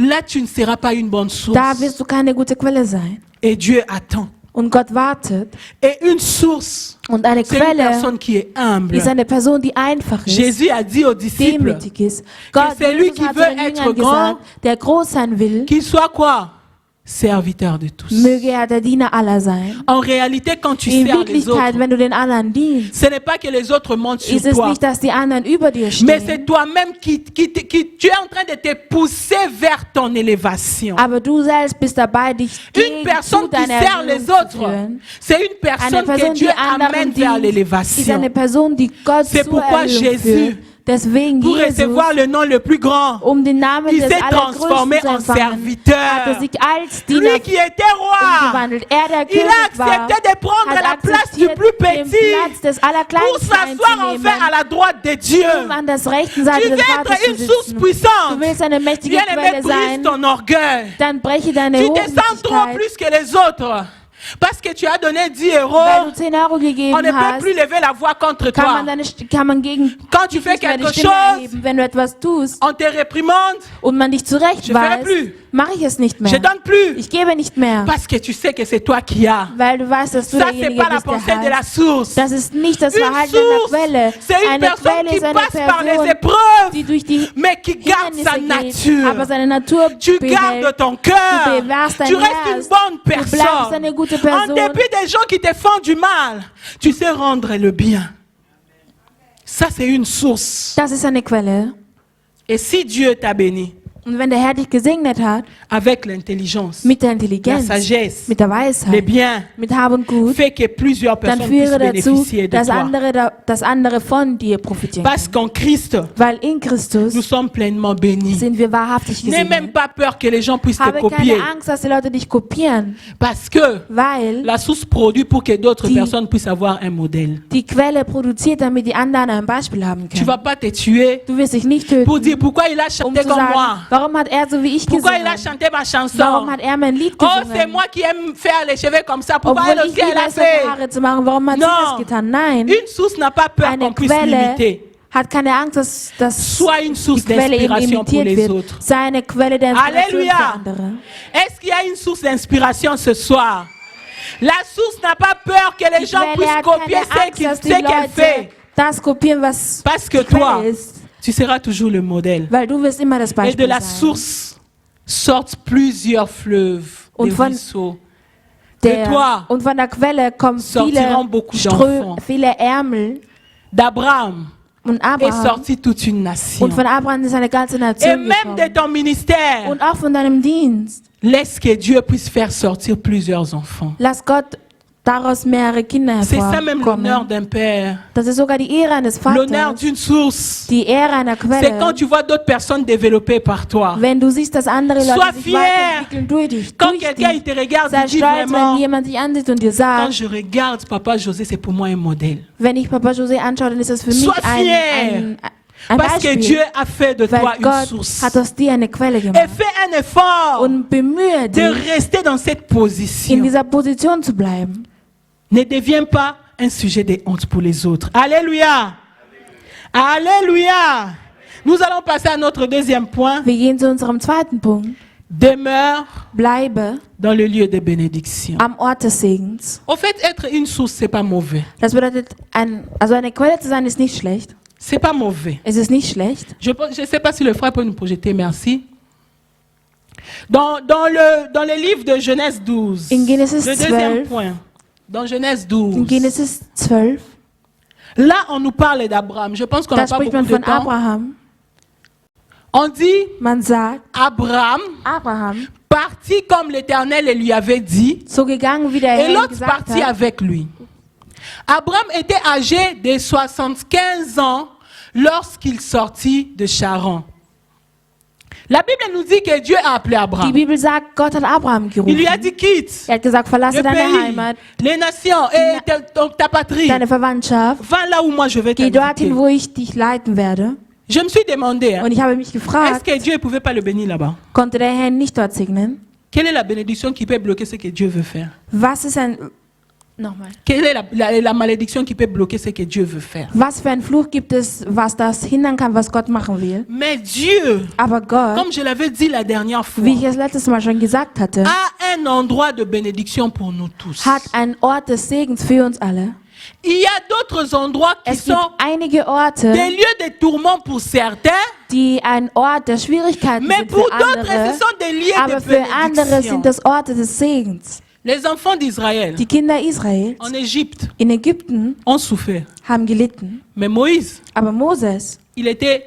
Là, tu ne seras pas une bonne source. Da wirst du keine gute Quelle sein. Et Dieu attend Und Gott wartet. Et une source, Und eine c'est une Quelle personne qui est humble. ist eine Person, die einfach ist, Jésus a dit aux disciples demütig ist. Gott, c'est lui Jesus qui hat veut seinen être Jüngern grand, gesagt, der groß sein will, qu'il soit quoi? Serviteur de tous. möge er der Diener aller sein. En réalité, quand tu In sers les Wirklichkeit, autres, wenn du den anderen dienst, ce n'est pas que les autres montent sur ist es toi, nicht, dass die anderen über dir mais stehen, c'est toi-même qui tu es en train de te pousser vers ton élévation. aber du selbst bist dabei, dich Une zu personne qui deiner sert les Erhöhung zu autres, führen. c'est une Eine personne Person, que Dieu die anderen amène vers dient, ist l'élévation. eine Person, die Gott C'est zur pourquoi Erhöhung Jésus, führt. Deswegen pour Jesus, recevoir le nom le plus grand, um den Namen il des s'est transformé Allergrößten zu en empfangen, hat serviteur. er sich als Diener Lui qui était roi, umgewandelt. Er, der il a König war, accepté de prendre hat la place du akzeptiert, plus den petit Platz des pour Allerkleinsten s'asseoir enfin einzunehmen, à la droite de Dieu. um an der rechten Seite Tu des veux Vaters être zu une source sitzen. Du puissante. willst eine mächtige Bien-aimé, Quelle brise sein, ton orgueil. dann breche deine Tu te sens trop Hochmütigkeit, plus que les autres. Parce que tu as donné 10 weil euros, du 10 Euro on gegeben ne peut hast. plus lever la voix contre Kann toi. man gegen Quand tu fais nicht mehr die quelque Stimme chose, erheben, wenn du etwas tust on te réprimande, und man dich Je ferai zurechtweist, plus. mache ich es nicht je mehr. donne plus. Ich gebe nicht mehr, Parce que tu sais que c'est toi qui as. weil du weißt, dass du Ça, c'est derjenige pas la bist, der pensée de la hat. source. Das ist nicht das Une Verhalten einer source, Quelle. c'est une Eine personne Quelle qui ist eine passe par les Person, épreuves, die durch die mais qui garde sa Hindernisse geht, aber nature. seine Natur Tu behält. gardes ton cœur. Du bewahrst dein Tu restes une Herz. bonne Du bleibst personne. eine gute En Person. dépit des gens qui te font du mal, tu sais rendre le bien. Ça, c'est une source. Das ist eine Quelle. Et si Dieu t'a béni Und wenn der Herr dich gesegnet hat, avec l'intelligence, mit der la Intelligenz, sagesse, mit der les Weisheit, biens, mit Hab und Gut, fait que plusieurs dann personnes puissent führe dazu, bénéficier de dass toi. andere von dir profitieren Parce können. qu'en Christ, Weil in Christus nous sommes pleinement bénis. sind wir wahrhaftig N'aie même gesegnet. pas peur que les gens puissent te Habe copier. keine Angst, dass die Leute dich kopieren, Parce que weil la source produit pour que d'autres Die- personnes puissent avoir un modèle. die Quelle produziert, damit die anderen ein Beispiel haben Tu ne können. vas pas te tuer Du wirst dich nicht töten, pour dire pourquoi il a um chanté zu comme sagen, moi. warum hat er so wie ich Pourquoi il a gesungen? chanté ma chanson. Warum hat er mein Lied Oh, c'est gesungen? moi qui aime faire les cheveux comme ça. Pourquoi Obwohl elle ich aussi, elle liebe a es, solche fait? Haare zu machen, warum hat sie Non. das getan? Nein, Une source n'a pas peur eine qu'on puisse Quelle l'imiter. hat keine Angst, dass Sois une die source Quelle eben d'inspiration pour imitiert les wird. autres. Sei eine Quelle der Inspiration Alléluia. für andere. Est-ce qu'il y a une source d'inspiration ce soir? La source n'a pas peur que les Die gens Quelle puissent hat copier keine ce Angst, dass die qu'elle Leute fait. das kopieren, was Parce que die Quelle toi, ist. tu seras toujours le modèle. Weil du wirst immer das Et de Beispiel la sein. source sortent plusieurs fleuves, Und des von ruisseaux. De toi Und von der Quelle kommen sortiront beaucoup Ströme, d'enfants. viele Ärmel. D'Abraham Und est Abraham. sortie toute une nation. Und von Abraham ist eine ganze Et Nation même de gekommen. ton ministère, Und auch von deinem Dienst. laisse que Dieu puisse faire sortir plusieurs enfants. Lass Gott daraus mehrere Kinder C'est ça même l'honneur hervorkommen. d'un père. Das ist sogar die Ehre eines L'honneur Vaters. d'une source. Die Ehre einer C'est quand Quelle. tu vois d'autres personnes développées par toi. Wenn du siehst, dass andere Sois Leute sich fier. weiterentwickeln durch dich. Quand Durch quelqu'un il dich. te regarde, Sei il dit stolz, vraiment, wenn jemand dich ansieht und dir quand sagt, je regarde Papa José, c'est pour moi un modèle. wenn ich Papa José anschaue, dann ist das für mich Sois ein fier. Parce que Beispiel. Dieu a fait de toi Weil une Gott source. hat aus dir eine Quelle Et gemacht. fais un effort Und bemühe de dich, rester dans cette in position. dieser Position zu bleiben. Ne deviens pas un sujet de honte pour les autres. Alléluia. Alléluia. Nous allons passer à notre deuxième point. Wir gehen zu unserem zweiten Punkt. Demeure Bleibe dans le lieu de bénédiction. am Ort des Segens. Au fait, être une source, c'est pas mauvais. Das bedeutet, also eine Quelle zu sein, ist nicht schlecht. C'est pas mauvais. Es ist nicht schlecht. Je ne sais pas si le frère peut nous projeter, merci. Dans le livre de Genèse 12, In Genesis le deuxième 12. point, dans Genèse In 12, Genesis 12, là on nous parle d'Abraham. Je pense qu'on da n'a pas spricht beaucoup man de von temps. Abraham. On dit Man sagt, Abraham Abraham, partit comme l'Éternel le lui avait dit, so gegangen, wie der et Herr ihm l'autre gesagt partit hat. avec lui. Abraham était âgé de 75 ans lorsqu'il sortit de Charan. La Bible nous dit que Dieu a appelé Die Abraham. Bibel sagt, Gott hat Abraham Il lui a gerufen. dit quitte Er hat gesagt, verlasse le deine pays, Heimat, les nations et ta patrie. deine Verwandtschaft. Va là où moi je vais Geh dorthin, t'indiquer. wo ich dich leiten werde. Je me suis demandé, hein, Und ich habe mich est-ce gefragt, que Dieu ne pouvait pas le bénir là-bas? konnte der Herr nicht dort segnen? Quelle est la bénédiction qui peut bloquer ce que Dieu veut faire? Was ist Nochmal. Quelle est la malédiction qui peut bloquer ce que Dieu veut faire? Was für ein Fluch gibt es, was das hindern kann, was Gott machen will? Mais Dieu, Aber Gott, comme je l'avais dit la dernière fois, wie ich es letztes Mal schon gesagt hatte, a un endroit de bénédiction pour nous tous. hat einen Ort des Segens für uns alle. Il y a d'autres endroits qui Es gibt sont einige Orte, des lieux de tourment pour certains, die ein Ort der Schwierigkeiten mais sind pour für d'autres, ce andere, sont des lieux aber de für andere bénédiction. sind das Orte des Segens. Les enfants d'Israël Die Kinder Israels en Égypte in Ägypten ont souffert. haben gelitten, Mais Moïse, aber Moses il était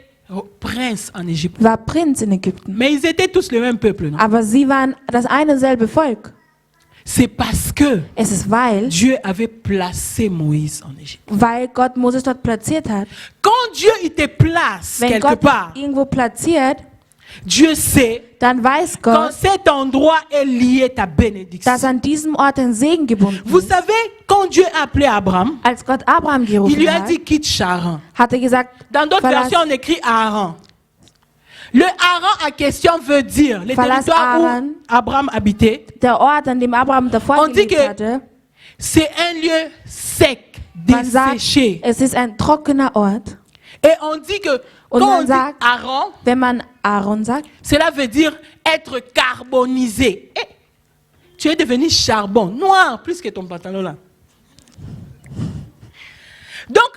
prince en Égypte. war Prinz in Ägypten. Mais ils étaient tous le même peuple, non? Aber sie waren das eine selbe Volk. C'est parce que Es ist Dieu avait placé Moïse en Égypte. weil Gott Moses dort platziert hat. Quand Dieu il te place Wenn quelque Gott part, dich irgendwo platziert, Dieu sait dann weiß qu'en Gott, cet endroit est liée ta bénédiction. dass an diesem Ort ein Segen gebunden Vous ist. savez, quand Dieu a appelé Abraham, Als Gott Abraham il lui gerufen a hat, dit quitte Charan. hat er gesagt, Dans d'autres verlass, versions, on écrit Aaron. Le Haran en question veut dire le Verlass territoire où Haran. Abraham habitait. der Ort, an dem Abraham davor On dit gelebt que- hatte, C'est un lieu sec, man sagt, desséché. es ist ein trockener Ort. Et on dit que Und quand man on dit sagt- Aaron, Wenn man Aaron sagt, cela veut dire être carbonisé. Eh, tu es devenu charbon, noir, plus que ton pantalon là. Donc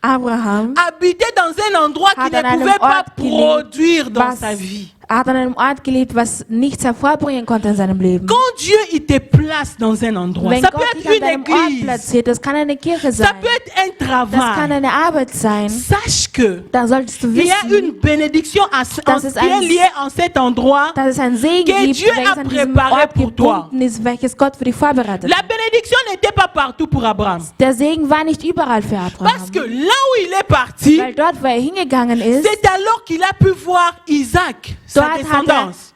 Abraham habitait dans un endroit qui hat an ne einem pouvait pas Ort gelebt, produire dans was, sa vie. hat an einem Ort gelebt, was nichts hervorbringen konnte in seinem Leben. Quand Dieu il te place dans un endroit, Wenn ça Gott peut dich être an une deinem Ort église, platziert, das kann eine Kirche ça sein, peut être un das kann travail. eine Arbeit sein, Sache que dann solltest du il y a wissen, une bénédiction Das ist qui est ein- liée en cet endroit. dass es ein Segen que gibt, Dieu welches a an diesem préparé Ort pour toi. gebunden ist, welches Gott für dich vorbereitet La hat. bénédiction n'était pas partout pour Abraham. Der Segen war nicht überall für Parce Abraham, que là où il est parti, weil dort, wo er hingegangen ist, c'est alors qu'il a pu voir Isaac, sa dort hat er descendance.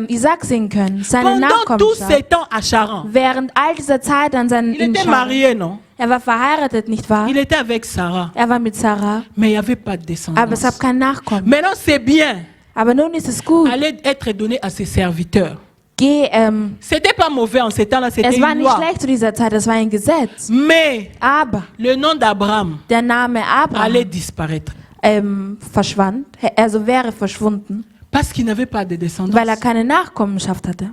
Isaac sehen können, seine Pendant tous ces Nachkommenschaft. temps à Charan. Während all dieser Zeit an seinen Il était Inscharen. marié, non? Er war verheiratet, nicht wahr? Il était avec Sarah. Er war mit Sarah, Mais il n'y avait pas de aber es descendance. gab kein Nachkommen. Maintenant, c'est bien. Aber nun ist es gut. Allait être donné à ses serviteurs. Geh, C'était pas mauvais en ces temps-là, c'était es war une nicht loi. schlecht zu dieser Zeit, es war ein Gesetz. Mais Aber le nom d'Abraham der Name allait Abraham disparaître. verschwand, also wäre verschwunden, Parce qu'il n'avait pas de descendance. weil er keine Nachkommenschaft hatte.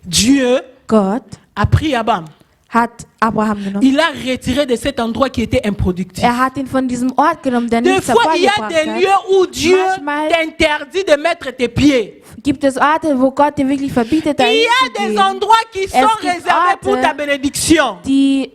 Dieu Gott a pris Abraham. hat Abraham genommen. Il l'a retiré de cet endroit qui était improductif. Er hat ihn von diesem Ort genommen, der Des nichts fois, il y a hervorgebracht des hat. lieux où Dieu Manchmal- t'interdit de mettre tes pieds. Gibt es Orte, wo Gott dir wirklich verbietet, Il dahin y a zu des gehen, endroits qui sont gibt réservés pour Orte, ta bénédiction. die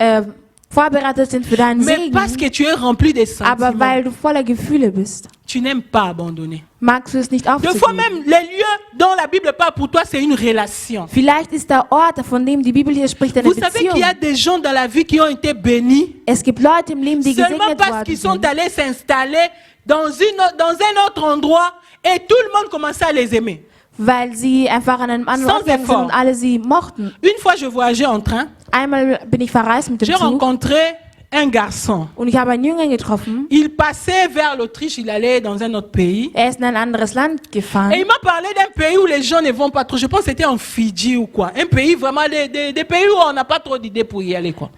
vorbereitet sind für deinen Mais parce Segen, que tu es rempli de aber sentiments, weil du voller Gefühle bist, tu n'aimes pas abandonner. magst du es nicht Des fois aufzugeben. même, les lieux dont la Bible parle pour toi, c'est une relation. Vielleicht ist der Ort, von dem die Bibel hier spricht, eine Vous savez qu'il Beziehung. y a des gens dans la vie qui ont été bénis Es gibt Leute im Leben, die seulement gesegnet parce worden qu'ils sont sind, allés s'installer dans un autre endroit et tout le monde commençait à les aimer. weil sie einfach an einem anderen Sans Ort gegangen sind effort. und alle sie mochten. Une fois, je voyageais en train, Einmal bin ich verreist mit dem j'ai Zug rencontré un garçon. und ich habe einen Jünger getroffen. Il passait vers l'Autriche, il allait dans un autre pays. Er ist in ein anderes Land Et il gefahren. m'a parlé d'un pays où les gens ne vont pas trop. Je pense que c'était en Fidji ou quoi. Un pays vraiment, des pays où on n'a pas trop d'idées pour y aller, quoi.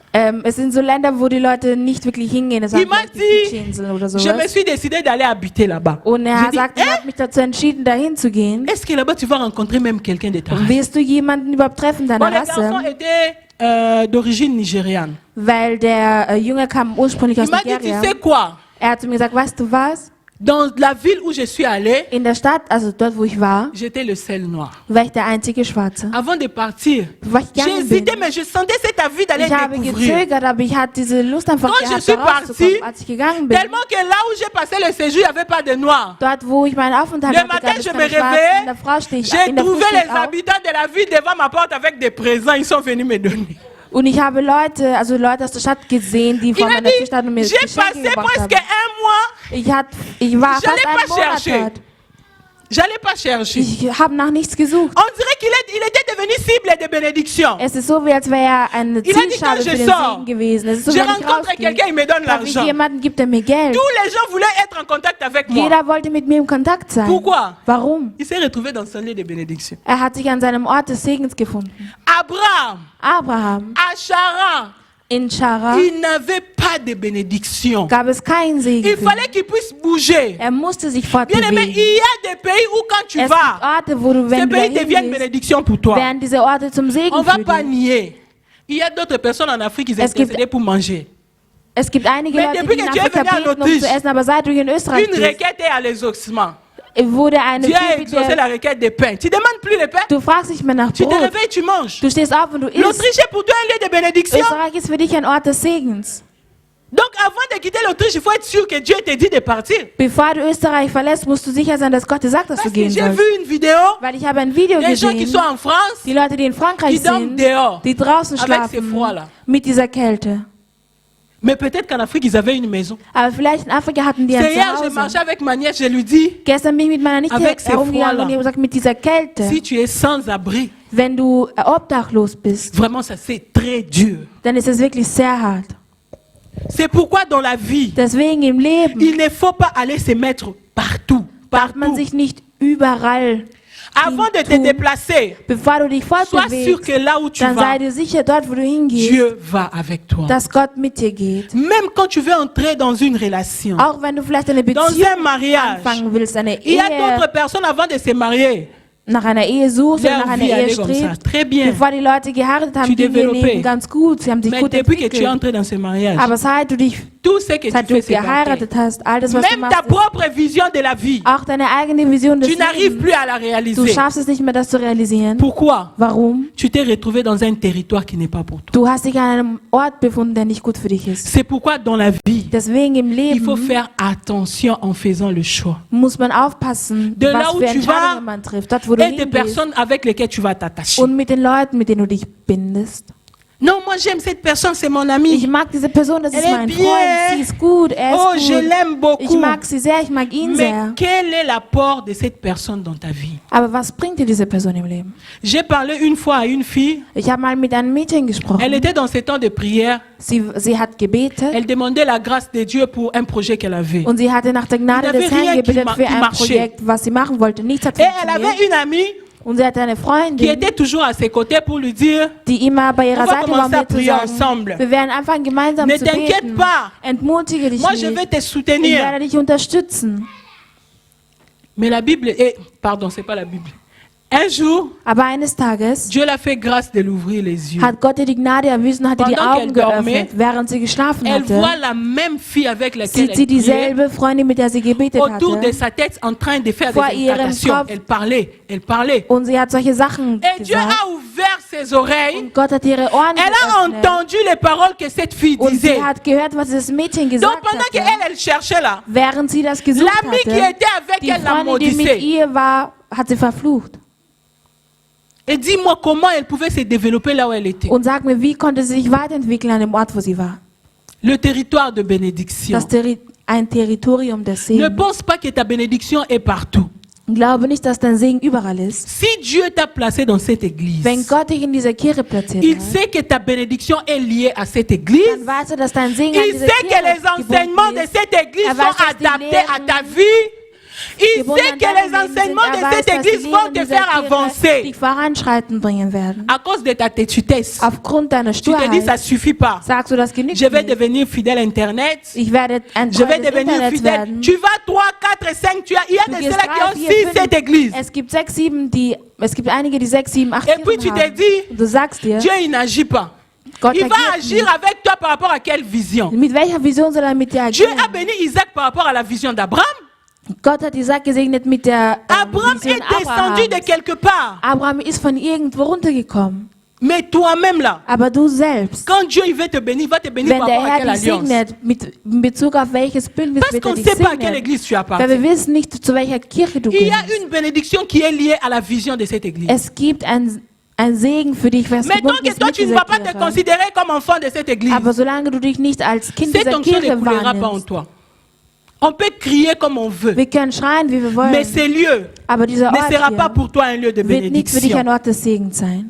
Es sind so Länder, wo die Leute nicht wirklich hingehen. Das Il sind m'a vielleicht die dit, Fidschi-Inseln oder je me sowas. suis décidé d'aller habiter là-bas. Und er J'ai dit, sagt, ich habe mich dazu entschieden, dahin zu gehen. est-ce que là-bas tu vas rencontrer même quelqu'un de ta race? Wirst du jemanden überhaupt treffen, Bon, deiner le garçon Rasse? était d'origine nigériane. Weil der Jünger kam ursprünglich Il aus m'a dit, tu Nigeria. sais quoi? Er hat zu mir gesagt, weißt du was? Dans la ville où je suis allé, In der Stadt, also dort, wo ich war, j'étais le seul noir. war ich der einzige Schwarze. Avant de partir, Bevor ich j'ai gegangen bin, hésité, mais je sentais cette envie d'aller ich habe découvrir. gezögert, aber ich hatte diese Lust einfach Quand je gehabt, suis da rauszukommen. partie, Als ich gegangen bin, Tellement que là où j'ai passé le séjour, il n'y avait pas de noirs. dort, wo ich meinen Aufenthalt Le hatte, matin, gab es je keine me Schwarzen. réveillais, In der Frau stehe ich, j'ai in der Früh trouvé stehe ich les auf. habitants de la ville devant ma porte avec des présents. Ils sont venus me donner. Und ich habe Leute aus der Stadt gesehen, die Il vor m'a meiner dit, Tür standen und mir j'ai Geschenke passé gebracht presque haben. un mois. Ich war J'allais fast pas einen Monat chercher. dort. J'allais pas chercher. Ich habe nach nichts gesucht. On dirait il était devenu cible de bénédiction. Es ist so, wie als wäre er eine Il a dit, Zielscheibe quand je für den sors, Segen gewesen. Es ist so, Je wenn ich rencontre rausgehe, quelqu'un, il me donne darf ich l'argent. jemanden, gibt er mir Geld. Tous les gens voulaient être en contact avec moi. Jeder wollte mit mir im Kontakt sein. Pourquoi? Warum? Il s'est retrouvé dans son lieu de bénédiction. Er hat sich an seinem Ort des Segens gefunden. Abraham, Abraham à Charan, in Schara il n'avait pas de bénédiction. gab es keinen Segen. Il für fallait ihn. qu'il puisse bouger. Er musste sich Bien aimé, fortbewegen. il y a des pays où quand tu Es gibt vas, Orte, wo du, ces wenn du pays deviennent dahin gehst, bénédiction pour toi. werden diese Orte zum On Segen ne va für pas dich. nier. Il y a d'autres personnes en Afrique qui sont Es gibt- décédées pour manger. Es gibt einige Mais Leute, depuis die in que tu es Afrika venu en beten, um Autriche, zu essen, aber seit du hier in Österreich Une bist, requête est à l'exaucement. wurde eine Dieu a Fürbitte. exaucé la requête des pains. Tu ne demandes plus les pains. Du fragst nicht mehr nach Tu te Brot. réveilles, tu manges. Du stehst auf und du isst. L'Autriche est pour toi un lieu de bénédiction. Österreich ist für dich ein Ort des Segens. Donc avant de quitter l'Autriche, il faut être sûr que Dieu te dit de partir. Bevor du Österreich verlässt, musst du sicher sein, dass Gott dir sagt, dass Parce du que gehen j'ai sollst. vu une vidéo Weil ich habe ein Video des gens qui gesehen, sont en France, die Leute, die in Frankreich die dorment sind, dehors. die draußen Avec ces schlafen froids-là. mit dieser Kälte. Mais peut-être qu'en Afrique, ils avaient une maison. Aber vielleicht in Afrika hatten die ein C'est hier, je Zuhause. marchais avec ma nièce, je lui dis, Gestern bin ich mit meiner Nichte Avec ces herumgegangen froids-là. und ich habe gesagt, mit dieser Kälte, si tu es sans abri, wenn du obdachlos bist, vraiment ça c'est très dur. dann ist es wirklich sehr hart. C'est pourquoi dans la vie, Deswegen im Leben il ne faut pas aller se mettre partout. darf man Partout. sich nicht überall, Avant de te tun. déplacer, bevor du dich sois sûr fortbewegst, que là où tu dann sei vas, dir sicher, dort wo du hingehst, Dieu va avec toi. dass Gott mit dir geht. Même quand tu veux entrer dans une relation, Auch wenn du vielleicht eine dans Beziehung un mariage, anfangen willst, eine il y a Ehe, d'autres personnes avant de se marier. nach einer Ehe suchst oder Leur nach einer vie Ehe allait comme ça. strebst, Très bien. bevor die Leute geheiratet haben, Tu ging ihr développais. Leben ganz gut, sie haben sich Mais gut depuis que tu es entwickelt. entré dans ce mariage, Aber seit du dich, tout ce que seit tu du fais, c'est parfait. geheiratet hast, alles was du Même machst, ta ist propre vision de la vie, auch deine eigene Vision des tu n'arrives Lebens, plus à la du réaliser. schaffst es nicht mehr, das zu realisieren. Pourquoi? Warum? Tu t'es retrouvé dans un territoire qui n'est pas pour toi. Du hast dich an einem Ort befunden, der nicht gut für dich ist. C'est pourquoi dans la vie, Deswegen im il faut Leben faire attention en faisant le choix. muss man aufpassen, De là was où für tu vas Entscheidungen man trifft, dort wo du Et des hingehst personnes avec lesquelles tu vas t'attacher. und mit den Leuten, mit denen du dich bindest. Non, moi j'aime cette personne, c'est mon ami. Ich mag diese Person, das ist Elle est mein bien. Freund, sie ist gut, er ist Oh, gut. je l'aime Ich beaucoup. mag sie sehr, ich mag ihn Mais sehr. quel est l'apport de cette personne dans ta vie? Aber was bringt dir diese Person im Leben? J'ai parlé une fois à une fille. Ich habe mal mit einem Mädchen gesprochen. Elle était dans ses temps de prière. Sie hat gebetet Elle demandait la grâce de Dieu pour un projet qu'elle avait. und sie hatte nach der Gnade Il n'y des avait Herrn rien gebetet qui für ein marchait. Projekt, was sie machen wollte. Nichts hat Et elle funktioniert. avait une amie Und sie hatte eine qui Freundin, était toujours à ses côtés pour lui dire, die immer bei ihrer On va Seite war, commencer à um ihr zu prier sagen, ensemble. wir werden anfangen gemeinsam Ne zu t'inquiète beten. pas. Entmutige dich moi je vais nicht. te Ich soutenir. werde dich unterstützen. Mais la Bible est... Pardon, c'est pas la Bible. Un jour, Aber eines Tages Dieu l'a fait grâce de l'ouvrir les yeux. hat Gott ihr die Gnade erwiesen, hat ihr die Pendant Augen qu'elle dormait, geöffnet, während sie geschlafen Elle hatte. voit la même fille avec laquelle Sieht sie elle priait dieselbe Freundin, mit der sie gebetet autour de hatte. sa tête en train de faire Vor des ihrem incantations. Kopf. Elle parlait, elle parlait. Und sie hat solche Sachen Et Dieu gesagt. a ouvert ses oreilles. Und Gott hat ihre Ohren Elle a geöffnet. entendu les paroles que cette fille Und disait. sie hat gehört, was das Mädchen Donc gesagt pendant hatte. qu'elle, elle cherchait là, Während sie das gesucht l'ami qui hatte, était avec die elle l'a Freundin, die mit maudissait. ihr war, hat sie verflucht. Et dis-moi comment elle pouvait se développer là où elle était. Und sag mir, wie konnte sie sich weiterentwickeln an dem Ort, wo sie war? Le territoire de bénédiction. Ein Territorium des Ne Segens. pense pas que ta bénédiction est partout. Glaube nicht, dass dein Segen überall ist. Si Dieu t'a placé dans cette église, Wenn Gott dich in dieser Kirche platziert il hat, sait que ta bénédiction est liée à cette église. dann weißt du, dass dein Segen an Il dieser sait que Kirche les enseignements gebunden de ist. cette église Er sont weiß, dass die adaptés à ta Lehren vie. Il gebunden sait an que deinem les Leben sind. enseignements Er de weiß, cette dass die église vont Lehren te dieser faire Kirche avancer dich voranschreiten bringen werden. à cause de ta têtudesse. Aufgrund deiner Tu te dis, ça Sturheit suffit pas. sagst du, das genügt Je vais nicht. devenir fidèle à Internet. Ich werde ein Je vais Freund des devenir Internets fidèle. werden. Tu vas 3, 4, 5. Il y a Du de gehst ceux-là qui 3, ont 4, 6 5. cette église. Es gibt 6, 7, es gibt einige, die 6, 7, 8 Et puis tu Kirchen te haben. dis, Und du sagst dir, Dieu, il n'agit pas. Gott Il va agiert agir nicht. avec toi par rapport à quelle vision? Mit welcher Vision soll er mit dir Dieu agieren? a béni Isaac par rapport à la vision d'Abraham. Gott hat Isaac gesegnet mit der Abraham Vision est descendu de Abrahams. quelque part. Abraham ist von irgendwo runtergekommen. Mais toi-même là, Aber du selbst, quand Dieu il veut te bénir, il va te bénir wenn par der rapport à Herr quelle dich alliance? segnet, in Bezug auf welches Bündnis Parce wird qu'on er ne dich sait pas à quelle segnen? église tu Weil appartiens. wir wissen nicht, zu welcher Kirche du Il y a gehörst. une bénédiction qui est liée à la vision de cette église. Es gibt ein Segen für dich, was Mais tant gebunden que ist toi mit tu ne dieser vas pas te Kirche. considérer comme enfant de cette église, Aber solange du dich nicht als Kind cette dieser onction ne Kirche coulera pas en wahrnimmst, toi. On peut crier comme on veut. Wir können schreien, wie wir wollen. Mais ce lieu Aber dieser ne Ort sera pas hier pour toi un lieu de wird nicht für dich bénédiction. ein Ort des Segens sein.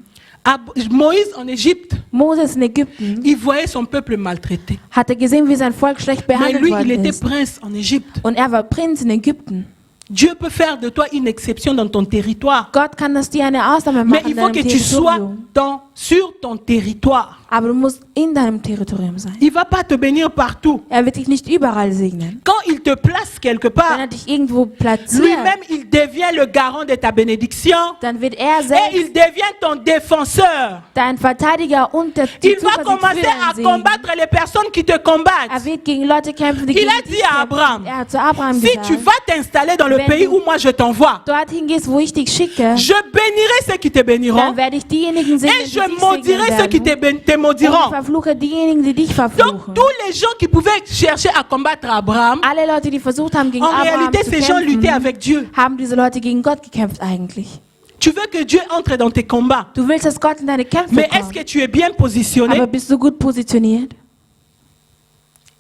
Moïse en Égypte, Moses in Ägypten il voyait son peuple maltraité. hat gesehen, wie sein Volk schlecht Mais behandelt lui, il worden était ist. prince en Égypte. Und war Prinz in Ägypten. Dieu peut faire de toi une exception dans ton territoire. Gott kann aus dir eine Ausnahme Mais machen il in faut deinem que tu sois Territorium. sur ton territoire. Aber du musst in deinem Territorium sein. Il ne va pas te bénir partout. Wird dich nicht überall segnen. Quand il te place quelque Wenn part, dich irgendwo platziert, lui-même, il devient le garant de ta bénédiction. dann wird Et selbst il devient ton défenseur. dein Verteidiger und der Il va Zuversicht für commencer à deinen Segen. combattre les personnes qui te combattent. Wird gegen Leute kämpfen, die Il gegen a dich dit à Abraham, kämpfen. Hat zu Abraham si tu gesagt, vas t'installer dans le Wenn pays du- où moi je t'envoie, dorthin gehst, wo ich dich schicke, je bénirai ceux qui te béniront dann werde ich diejenigen segnen, et die je dich maudirai segnen ceux qui werden. te Und ich maudiront. verfluche diejenigen, die dich Donc verfluchen. tous les gens qui pouvaient chercher à combattre Abraham, Alle Leute, die versucht haben, gegen en Abraham réalité zu ces gens luttaient kämpfen, avec Dieu. haben diese Leute gegen Gott gekämpft eigentlich. Tu veux que Dieu entre dans tes combats, Du willst, dass Gott in deine Kämpfe mais est-ce kommt. que tu es bien positionné? Aber bist du gut positioniert?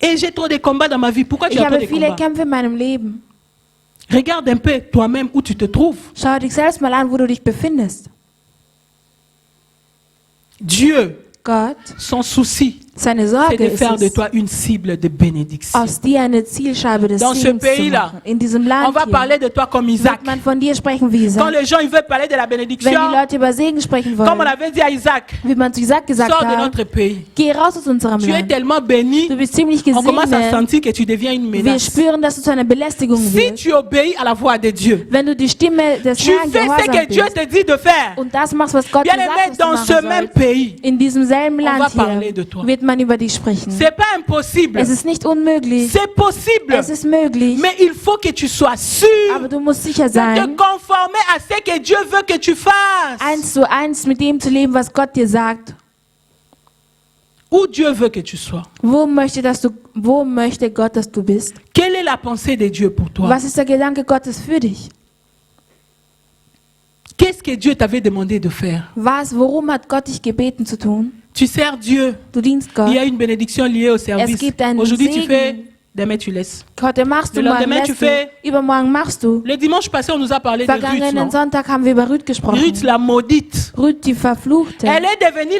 Et j'ai trop de combats dans ma vie. Pourquoi tu Ich as trop habe de viele combats? Kämpfe in meinem Leben. Regarde un peu toi-même où tu te trouves. Schau dich selbst mal an, wo du dich befindest. Dieu, Gott, son souci, seine c'est Sorge de ist faire de es, toi une cible de bénédiction. aus dir eine Zielscheibe des Dans ce Segens zu pays-là, machen. In diesem On Land va hier parler de toi comme Isaac. wird man von dir sprechen wie Quand Isaac. les gens ils veulent parler de la Wenn bénédiction, die Leute über Segen sprechen comme on wollen, avait dit à Isaac, wie man zu Isaac gesagt sors de hat, notre pays. geh raus aus unserem Tu es Land. tellement béni, Du bist ziemlich on commence à gesegnet. sentir que tu deviens une Wir menace. spüren, dass du zu einer Belästigung Si wirst. tu obéis à la voix de Dieu, Wenn du die Stimme des tu Herrn fais ce que gehorsam Dieu bist te dit de faire. und das machst, was Gott dir Bien aimé, sagt, dans was ce du machen même sollst, pays, in diesem selben va Land parler hier de toi. wird man über dich sprechen. c'est pas impossible. Es ist nicht unmöglich. C'est possible. Es ist möglich. Mais il faut que tu sois sûr Aber du musst sicher de te sein, conformer à ce que Dieu veut que tu fasses. 1:1 mit dem zu leben, was Gott dir sagt. Où Dieu veut que tu sois. Wo möchte Gott, dass du bist? Quelle est la pensée de Dieu pour toi? Was ist der Gedanke Gottes für dich? Qu'est-ce que Dieu t'avait demandé de faire? Worum hat Gott dich gebeten zu tun? Tu sers Dieu. Du dienst Il y Gott. a une bénédiction liée au service. Es gibt einen Aujourd'hui, tu Segen. fais, demain, tu laisses. Heute machst du, Le morgen lendemain, tu lässt du, fais. übermorgen machst du. Le dimanche passé, on nous a parlé de Ruth, Vergangenen non? Sonntag haben wir über Ruth gesprochen. Ruth, la maudite. Ruth, die Verfluchte. Elle est devenue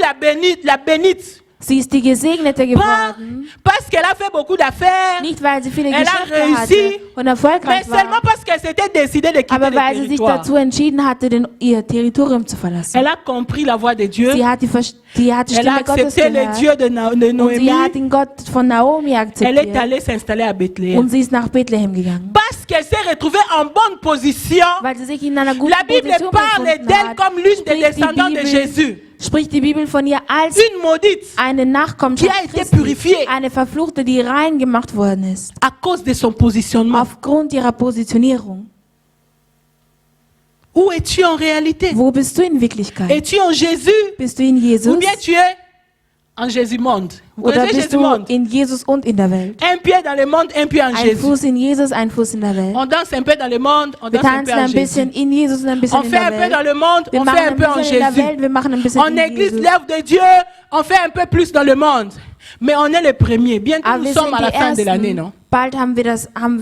la bénite. Sie ist die Gesegnete Pas geworden. parce qu'elle a fait beaucoup d'affaires, Nicht, weil sie viele Elle a Geschäfte réussi, hatte und mais erfolgreich seulement war, parce qu'elle s'était décidée de quitter aber le weil sie sich territoire. dazu entschieden hatte, ihr Territorium zu verlassen. Elle a compris la voix de Dieu. Sie hat die Elle a Stimme Gottes accepté le gehört Dieu de und sie Noémie. hat den Gott von Naomi Elle est akzeptiert allée s'installer à Bethléem. und sie ist nach Bethlehem gegangen, Parce qu'elle s'est retrouvée en bonne position. weil sie sich in einer guten La Bible Position parle befunden d'elle hat. comme l'une des Spricht die descendants de Jésus. Spricht die Bibel von ihr als Une maudite eine qui Nachkommenschaft a été Christi, purifiée eine Verfluchte, die rein gemacht worden ist, à cause de son positionnement. aufgrund ihrer Positionierung. Où es-tu en réalité? Wo bist du in Wirklichkeit? Es-tu en Jésus? Bist du in Ou Jesus bien tu es en Jésus-monde? Vous oder connaissez bist du Jésus-monde? in Jesus und in der Welt? Un pied dans le monde, un pied en Ein Jésus. Fuß in Jesus, ein Fuß in der Welt. On danse un peu dans le monde, on Wir danse un peu tanzen en ein Jésus. bisschen in Jesus und ein bisschen On in fait der un peu dans Welt. le monde, Wir on fait machen un ein peu en bisschen in der Jésus. Welt, wir machen ein bisschen En in église, Jesus. l'œuvre de Dieu, on fait un peu plus dans le monde. Mais on est les premiers. Bientôt, Aber nous wir sommes sind à la die fin de l'année, Ersten. non? Bald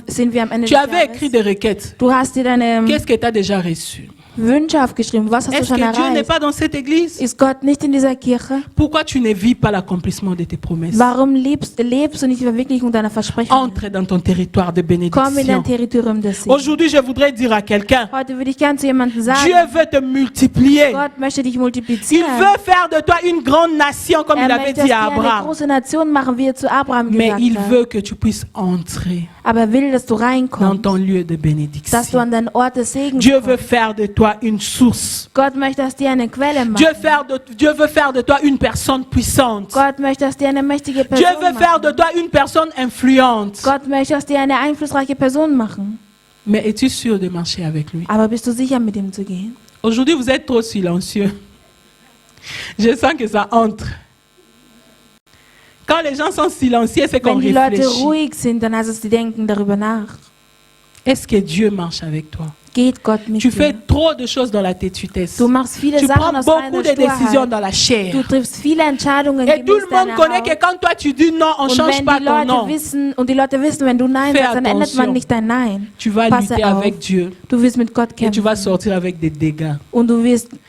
sind wir am Ende Tu des avais écrit Jahres. des requêtes. Du hast dir deine Qu'est-ce que tu as déjà reçu? Wünsche aufgeschrieben. Was hast du Est-ce schon que Dieu n'est erreicht? pas dans cette église? Ist Gott nicht in dieser Kirche? Pourquoi tu ne vis pas l'accomplissement de tes promesses? Warum lebst du nicht die Verwirklichung deiner Versprechen? Entre dans ton territoire de Komm in bénédiction. dein Territorium des Segens. Aujourd'hui, je voudrais dire à quelqu'un, Heute würde ich gern zu jemandem sagen, Dieu veut te multiplier. Gott möchte dich Il multiplizieren. veut faire de toi une grande nation, comme il avait möchte, dit dass à wir eine Abraham. große Nation machen, wie er zu Abraham Mais gesagt il hat. veut que tu puisses entrer Aber er will, dass du dans reinkommst, ton lieu de dass du bénédiction. an deinen Ort des Segens Dieu veut kommst. faire de toi une source. Gott möchte aus dir eine Quelle machen. Dieu veut faire de toi une personne puissante. Gott möchte aus dir eine mächtige Dieu Person veut faire de machen. toi une personne influente. Gott möchte aus dir eine einflussreiche Person machen. Mais es-tu sûr de marcher avec lui? Aber bist du sicher, mit ihm zu gehen? Aujourd'hui, vous êtes trop silencieux. Je sens que ça entre. Quand les gens sont silencieux, c'est qu'on Wenn die Leute réfléchit. ruhig sind, dann heißt es, sie denken darüber nach. Est-ce que Dieu marche avec toi? geht Gott mit Tu fais dir. trop de choses dans la tétuitesse. Du machst viele Tu prends Sachen aus beaucoup einer de décisions Sturheit. dans la chair. Du triffst viele Entscheidungen Et tout gemäß le monde deiner connaît que Haut. quand toi tu dis non, on ne Und change wenn pas die ton Leute non. wissen, und die Leute wissen, wenn du Nein Fais sagst, dann ändert attention. man nicht dein Nein. Tu vas Passe lutter auf. avec Dieu Du wirst mit Gott et tu vas kämpfen. sortir avec des dégâts. Und du wirst Il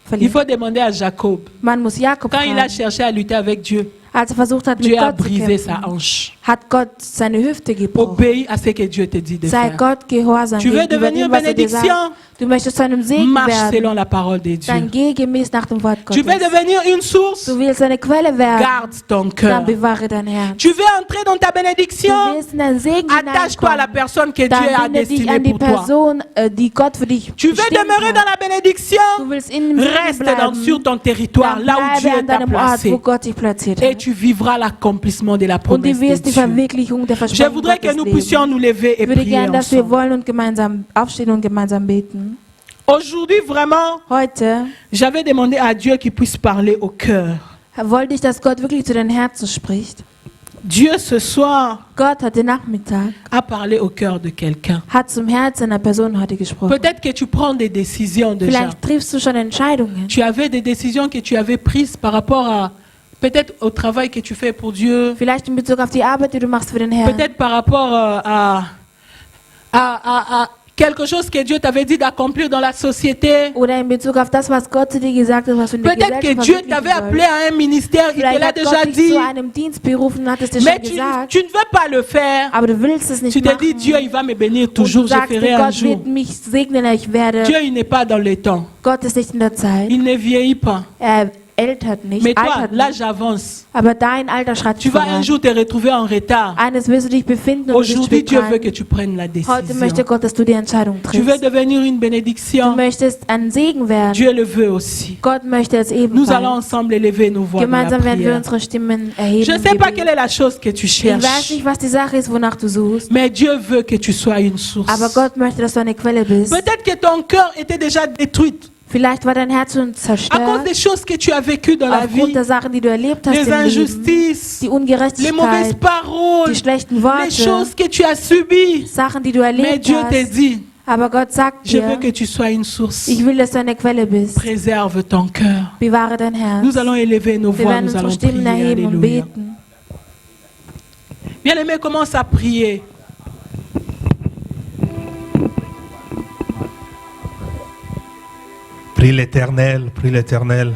verlieren. faut demander à Jacob. Man muss Jakob Quand il a fragen. cherché à lutter avec Dieu, Als er versucht hat, mit Dieu a Gott zu brisé sa kämpfen, hanche. hat Gott seine Hüfte gebrochen. Obéis à ce que Dieu te dit de Sei faire. Gott gehorsam Tu veux gegenüber devenir dem, was er dir sagt. bénédiction? Du möchtest zu einem Segen Marche werden. selon la parole de Dann Dieu. geh gemäß nach dem Wort Tu veux Gottes. devenir une source? Du willst eine Quelle werden. Garde ton Dann cœur. bewahre dein Herz. Tu veux entrer dans ta Du bénédiction? willst in deinen Segen Attache-toi à la hineinkommen. personne que Dieu Dann a binde dich destinée an die pour toi. Person, die Gott für dich Tu veux bestimmt demeurer dans hat. la bénédiction? Du willst in dem Segen Reste sur bleiben. ton territoire, Dann là où Dieu bleibe an t'a deinem Ort, placé. wo Gott dich platziert Et hat. tu vivras l'accomplissement de la Und du promesse de wirst die Dieu. Verwirklichung der Je Versprechen voudrais que Gottes nous leben. puissions nous lever et Ich würde prier gerne, dass wir ensemble. wollen und gemeinsam aufstehen und gemeinsam beten. Aujourd'hui, vraiment, Heute j'avais demandé à Dieu qu'il puisse parler au cœur. wollte ich, dass Gott wirklich zu den Herzen spricht. Dieu, ce soir, Gott heute Nachmittag a parlé au cœur de quelqu'un. hat zum Herzen einer Person heute gesprochen. Peut-être que tu prends des décisions déjà. Vielleicht triffst du schon Entscheidungen. Tu avais des décisions que tu avais prises par rapport à, peut-être au travail que tu fais pour Dieu, Vielleicht in Bezug auf die Arbeit, die du machst für den Herrn. peut-être par rapport à quelque chose que Dieu t'avait dit d'accomplir dans la société. Oder in Bezug auf das, was Gott zu dir gesagt hat, was du in der Peut-être que Gesellschaft Dieu verwirklichen t'avait appelé sollst. à un ministère, il te Vielleicht l'a hat déjà Gott dich dit, zu einem Dienst berufen und hat es dir mais schon tu gesagt. ne veux pas le faire. Aber du willst es nicht Tu te machen. dis, Dieu, il va me bénir Und toujours, du je sagst ferai dir, un Gott jour. wird mich segnen, ich werde. Dieu, il n'est pas dans le temps. Gott ist nicht in der Zeit. Il ne vieillit pas. Er altert nicht. Mais toi, Altert là, nicht. j'avance. Aber dein Alter schreitet Tu vas un voran. jour te retrouver en retard. Eines wirst du dich befinden und du wirst Aujourd'hui, Dieu veut spät que tu prennes la Heute möchte décision. Gott, dass du die Entscheidung Tu veux triffst. devenir une Du bénédiction. möchtest ein Segen werden. Dieu le veut aussi. Gott möchte es Nous ebenfalls. allons ensemble élever nos voix dans la Gemeinsam werden wir prière. unsere Stimmen erheben. Je ne im sais pas Gebet. quelle est la chose que tu Ich weiß cherches, nicht, was die Sache ist, wonach du suchst. mais Dieu veut que tu sois une source. Aber Gott möchte, dass du eine Quelle bist. Peut-être que ton cœur était déjà détruit Vielleicht war dein Herz schon à cause zerstört. des choses que tu as vécues dans la Aufgrund vie, der Sachen, die du erlebt hast les im Leben. injustices, Die les mauvaises Ungerechtigkeit, paroles, die schlechten les Worte, choses que tu as subies. Sachen, die du Mais erlebt Dieu te hast. dit, Aber Gott sagt je veux dir, que tu sois une source. ich will, dass du eine Quelle bist. Préserve ton cœur. Bewahre dein Herz. Nous allons élever nos Wir voix, werden nous unsere allons Stimmen prier. erheben und Alléluia. beten. Bien-aimé, commence à prier. Prie l'Éternel, prie l'Éternel.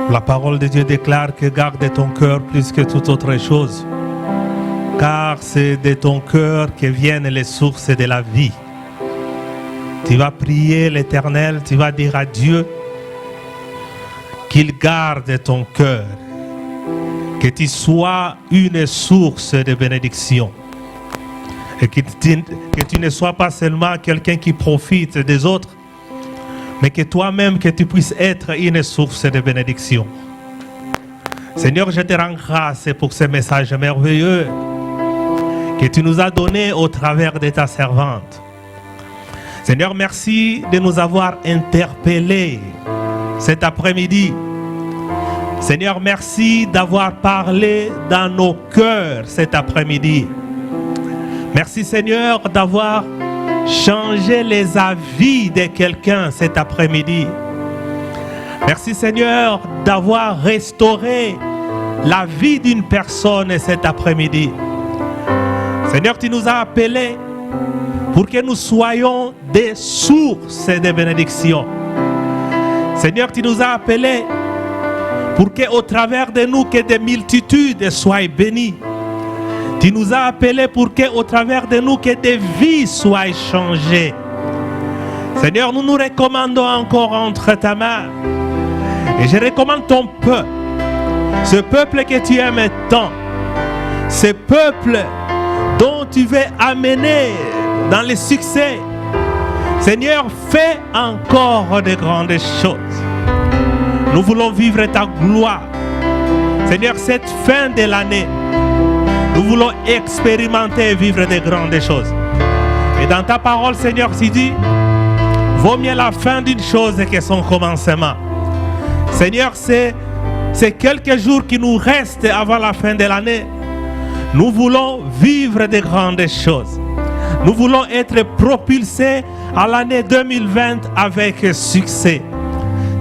La parole de Dieu déclare que garde ton cœur plus que toute autre chose, car c'est de ton cœur que viennent les sources de la vie. Tu vas prier l'Éternel, tu vas dire à Dieu qu'il garde ton cœur, que tu sois une source de bénédiction. Et que tu ne sois pas seulement quelqu'un qui profite des autres, mais que toi-même, que tu puisses être une source de bénédiction. Seigneur, je te rends grâce pour ce message merveilleux que tu nous as donné au travers de ta servante. Seigneur, merci de nous avoir interpellés cet après-midi. Seigneur, merci d'avoir parlé dans nos cœurs cet après-midi. Merci Seigneur d'avoir changé les avis de quelqu'un cet après-midi. Merci Seigneur d'avoir restauré la vie d'une personne cet après-midi. Seigneur, tu nous as appelés pour que nous soyons des sources de bénédiction. Seigneur, tu nous as appelés pour qu'au travers de nous, que des multitudes soient bénies. Tu nous as appelés pour qu'au travers de nous, que des vies soient changées. Seigneur, nous nous recommandons encore entre ta main. Et je recommande ton peuple, ce peuple que tu aimes tant, ce peuple dont tu veux amener dans le succès. Seigneur, fais encore de grandes choses. Nous voulons vivre ta gloire. Seigneur, cette fin de l'année, nous voulons expérimenter et vivre de grandes choses. Et dans ta parole, Seigneur, tu dis, vaut mieux la fin d'une chose que son commencement. Seigneur, c'est quelques jours qui nous restent avant la fin de l'année. Nous voulons vivre de grandes choses. Nous voulons être propulsés à l'année 2020 avec succès.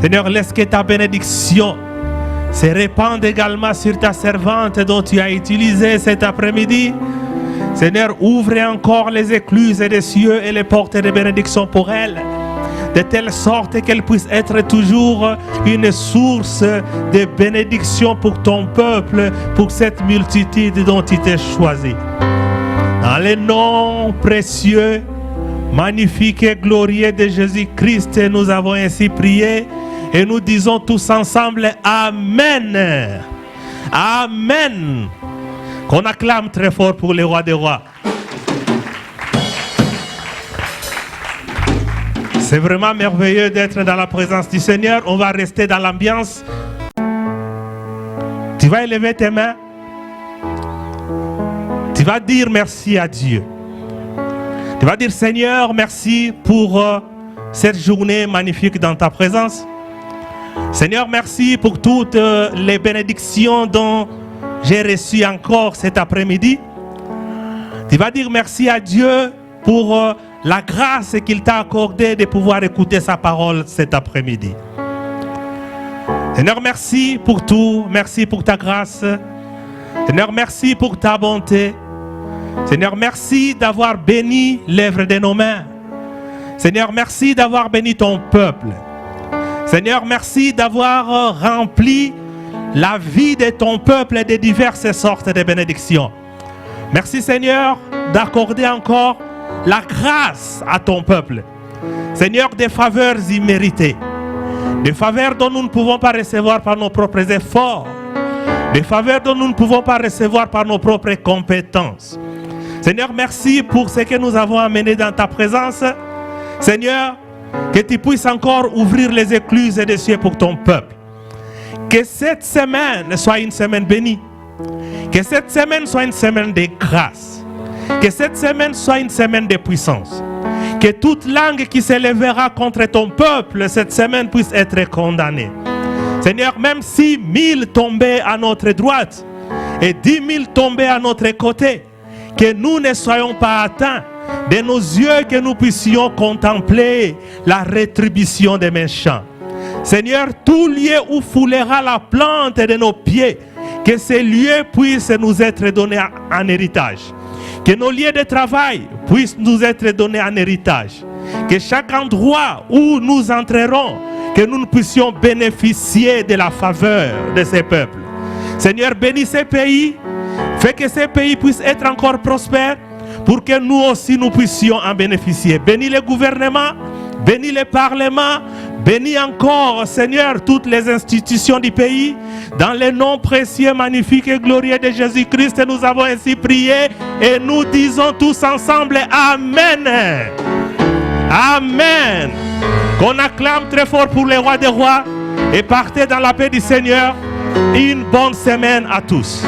Seigneur, laisse que ta bénédiction se répande également sur ta servante dont tu as utilisé cet après-midi. Seigneur, ouvre encore les écluses des cieux et les portes de bénédiction pour elle, de telle sorte qu'elle puisse être toujours une source de bénédiction pour ton peuple, pour cette multitude dont tu t'es choisi. Dans le nom précieux, magnifique et glorieux de Jésus-Christ, nous avons ainsi prié et nous disons tous ensemble Amen. Amen. Qu'on acclame très fort pour le roi des rois. C'est vraiment merveilleux d'être dans la présence du Seigneur. On va rester dans l'ambiance. Tu vas élever tes mains. Tu vas dire merci à Dieu. Tu vas dire Seigneur, merci pour cette journée magnifique dans ta présence. Seigneur, merci pour toutes les bénédictions dont j'ai reçu encore cet après-midi. Tu vas dire merci à Dieu pour la grâce qu'il t'a accordée de pouvoir écouter sa parole cet après-midi. Seigneur, merci pour tout. Merci pour ta grâce. Seigneur, merci pour ta bonté. Seigneur, merci d'avoir béni l'œuvre de nos mains. Seigneur, merci d'avoir béni ton peuple. Seigneur, merci d'avoir rempli la vie de ton peuple de diverses sortes de bénédictions. Merci Seigneur d'accorder encore la grâce à ton peuple. Seigneur, des faveurs imméritées. Des faveurs dont nous ne pouvons pas recevoir par nos propres efforts. Des faveurs dont nous ne pouvons pas recevoir par nos propres compétences. Seigneur, merci pour ce que nous avons amené dans ta présence. Seigneur, que tu puisses encore ouvrir les écluses des cieux pour ton peuple. Que cette semaine soit une semaine bénie. Que cette semaine soit une semaine de grâce. Que cette semaine soit une semaine de puissance. Que toute langue qui s'élèvera contre ton peuple cette semaine puisse être condamnée. Seigneur, même si 1000 tombaient à notre droite et 10 000 tombaient à notre côté, que nous ne soyons pas atteints de nos yeux, que nous puissions contempler la rétribution des méchants. Seigneur, tout lieu où foulera la plante de nos pieds, que ces lieux puissent nous être donnés en héritage. Que nos lieux de travail puissent nous être donnés en héritage. Que chaque endroit où nous entrerons, que nous puissions bénéficier de la faveur de ces peuples. Seigneur, bénis ces pays. Fais que ces pays puissent être encore prospères pour que nous aussi nous puissions en bénéficier. Bénis les gouvernements, bénis les parlements, bénis encore, Seigneur, toutes les institutions du pays. Dans le nom précieux, magnifique et glorieux de Jésus-Christ, nous avons ainsi prié et nous disons tous ensemble Amen. Amen. Qu'on acclame très fort pour les rois des rois et partez dans la paix du Seigneur. Une bonne semaine à tous.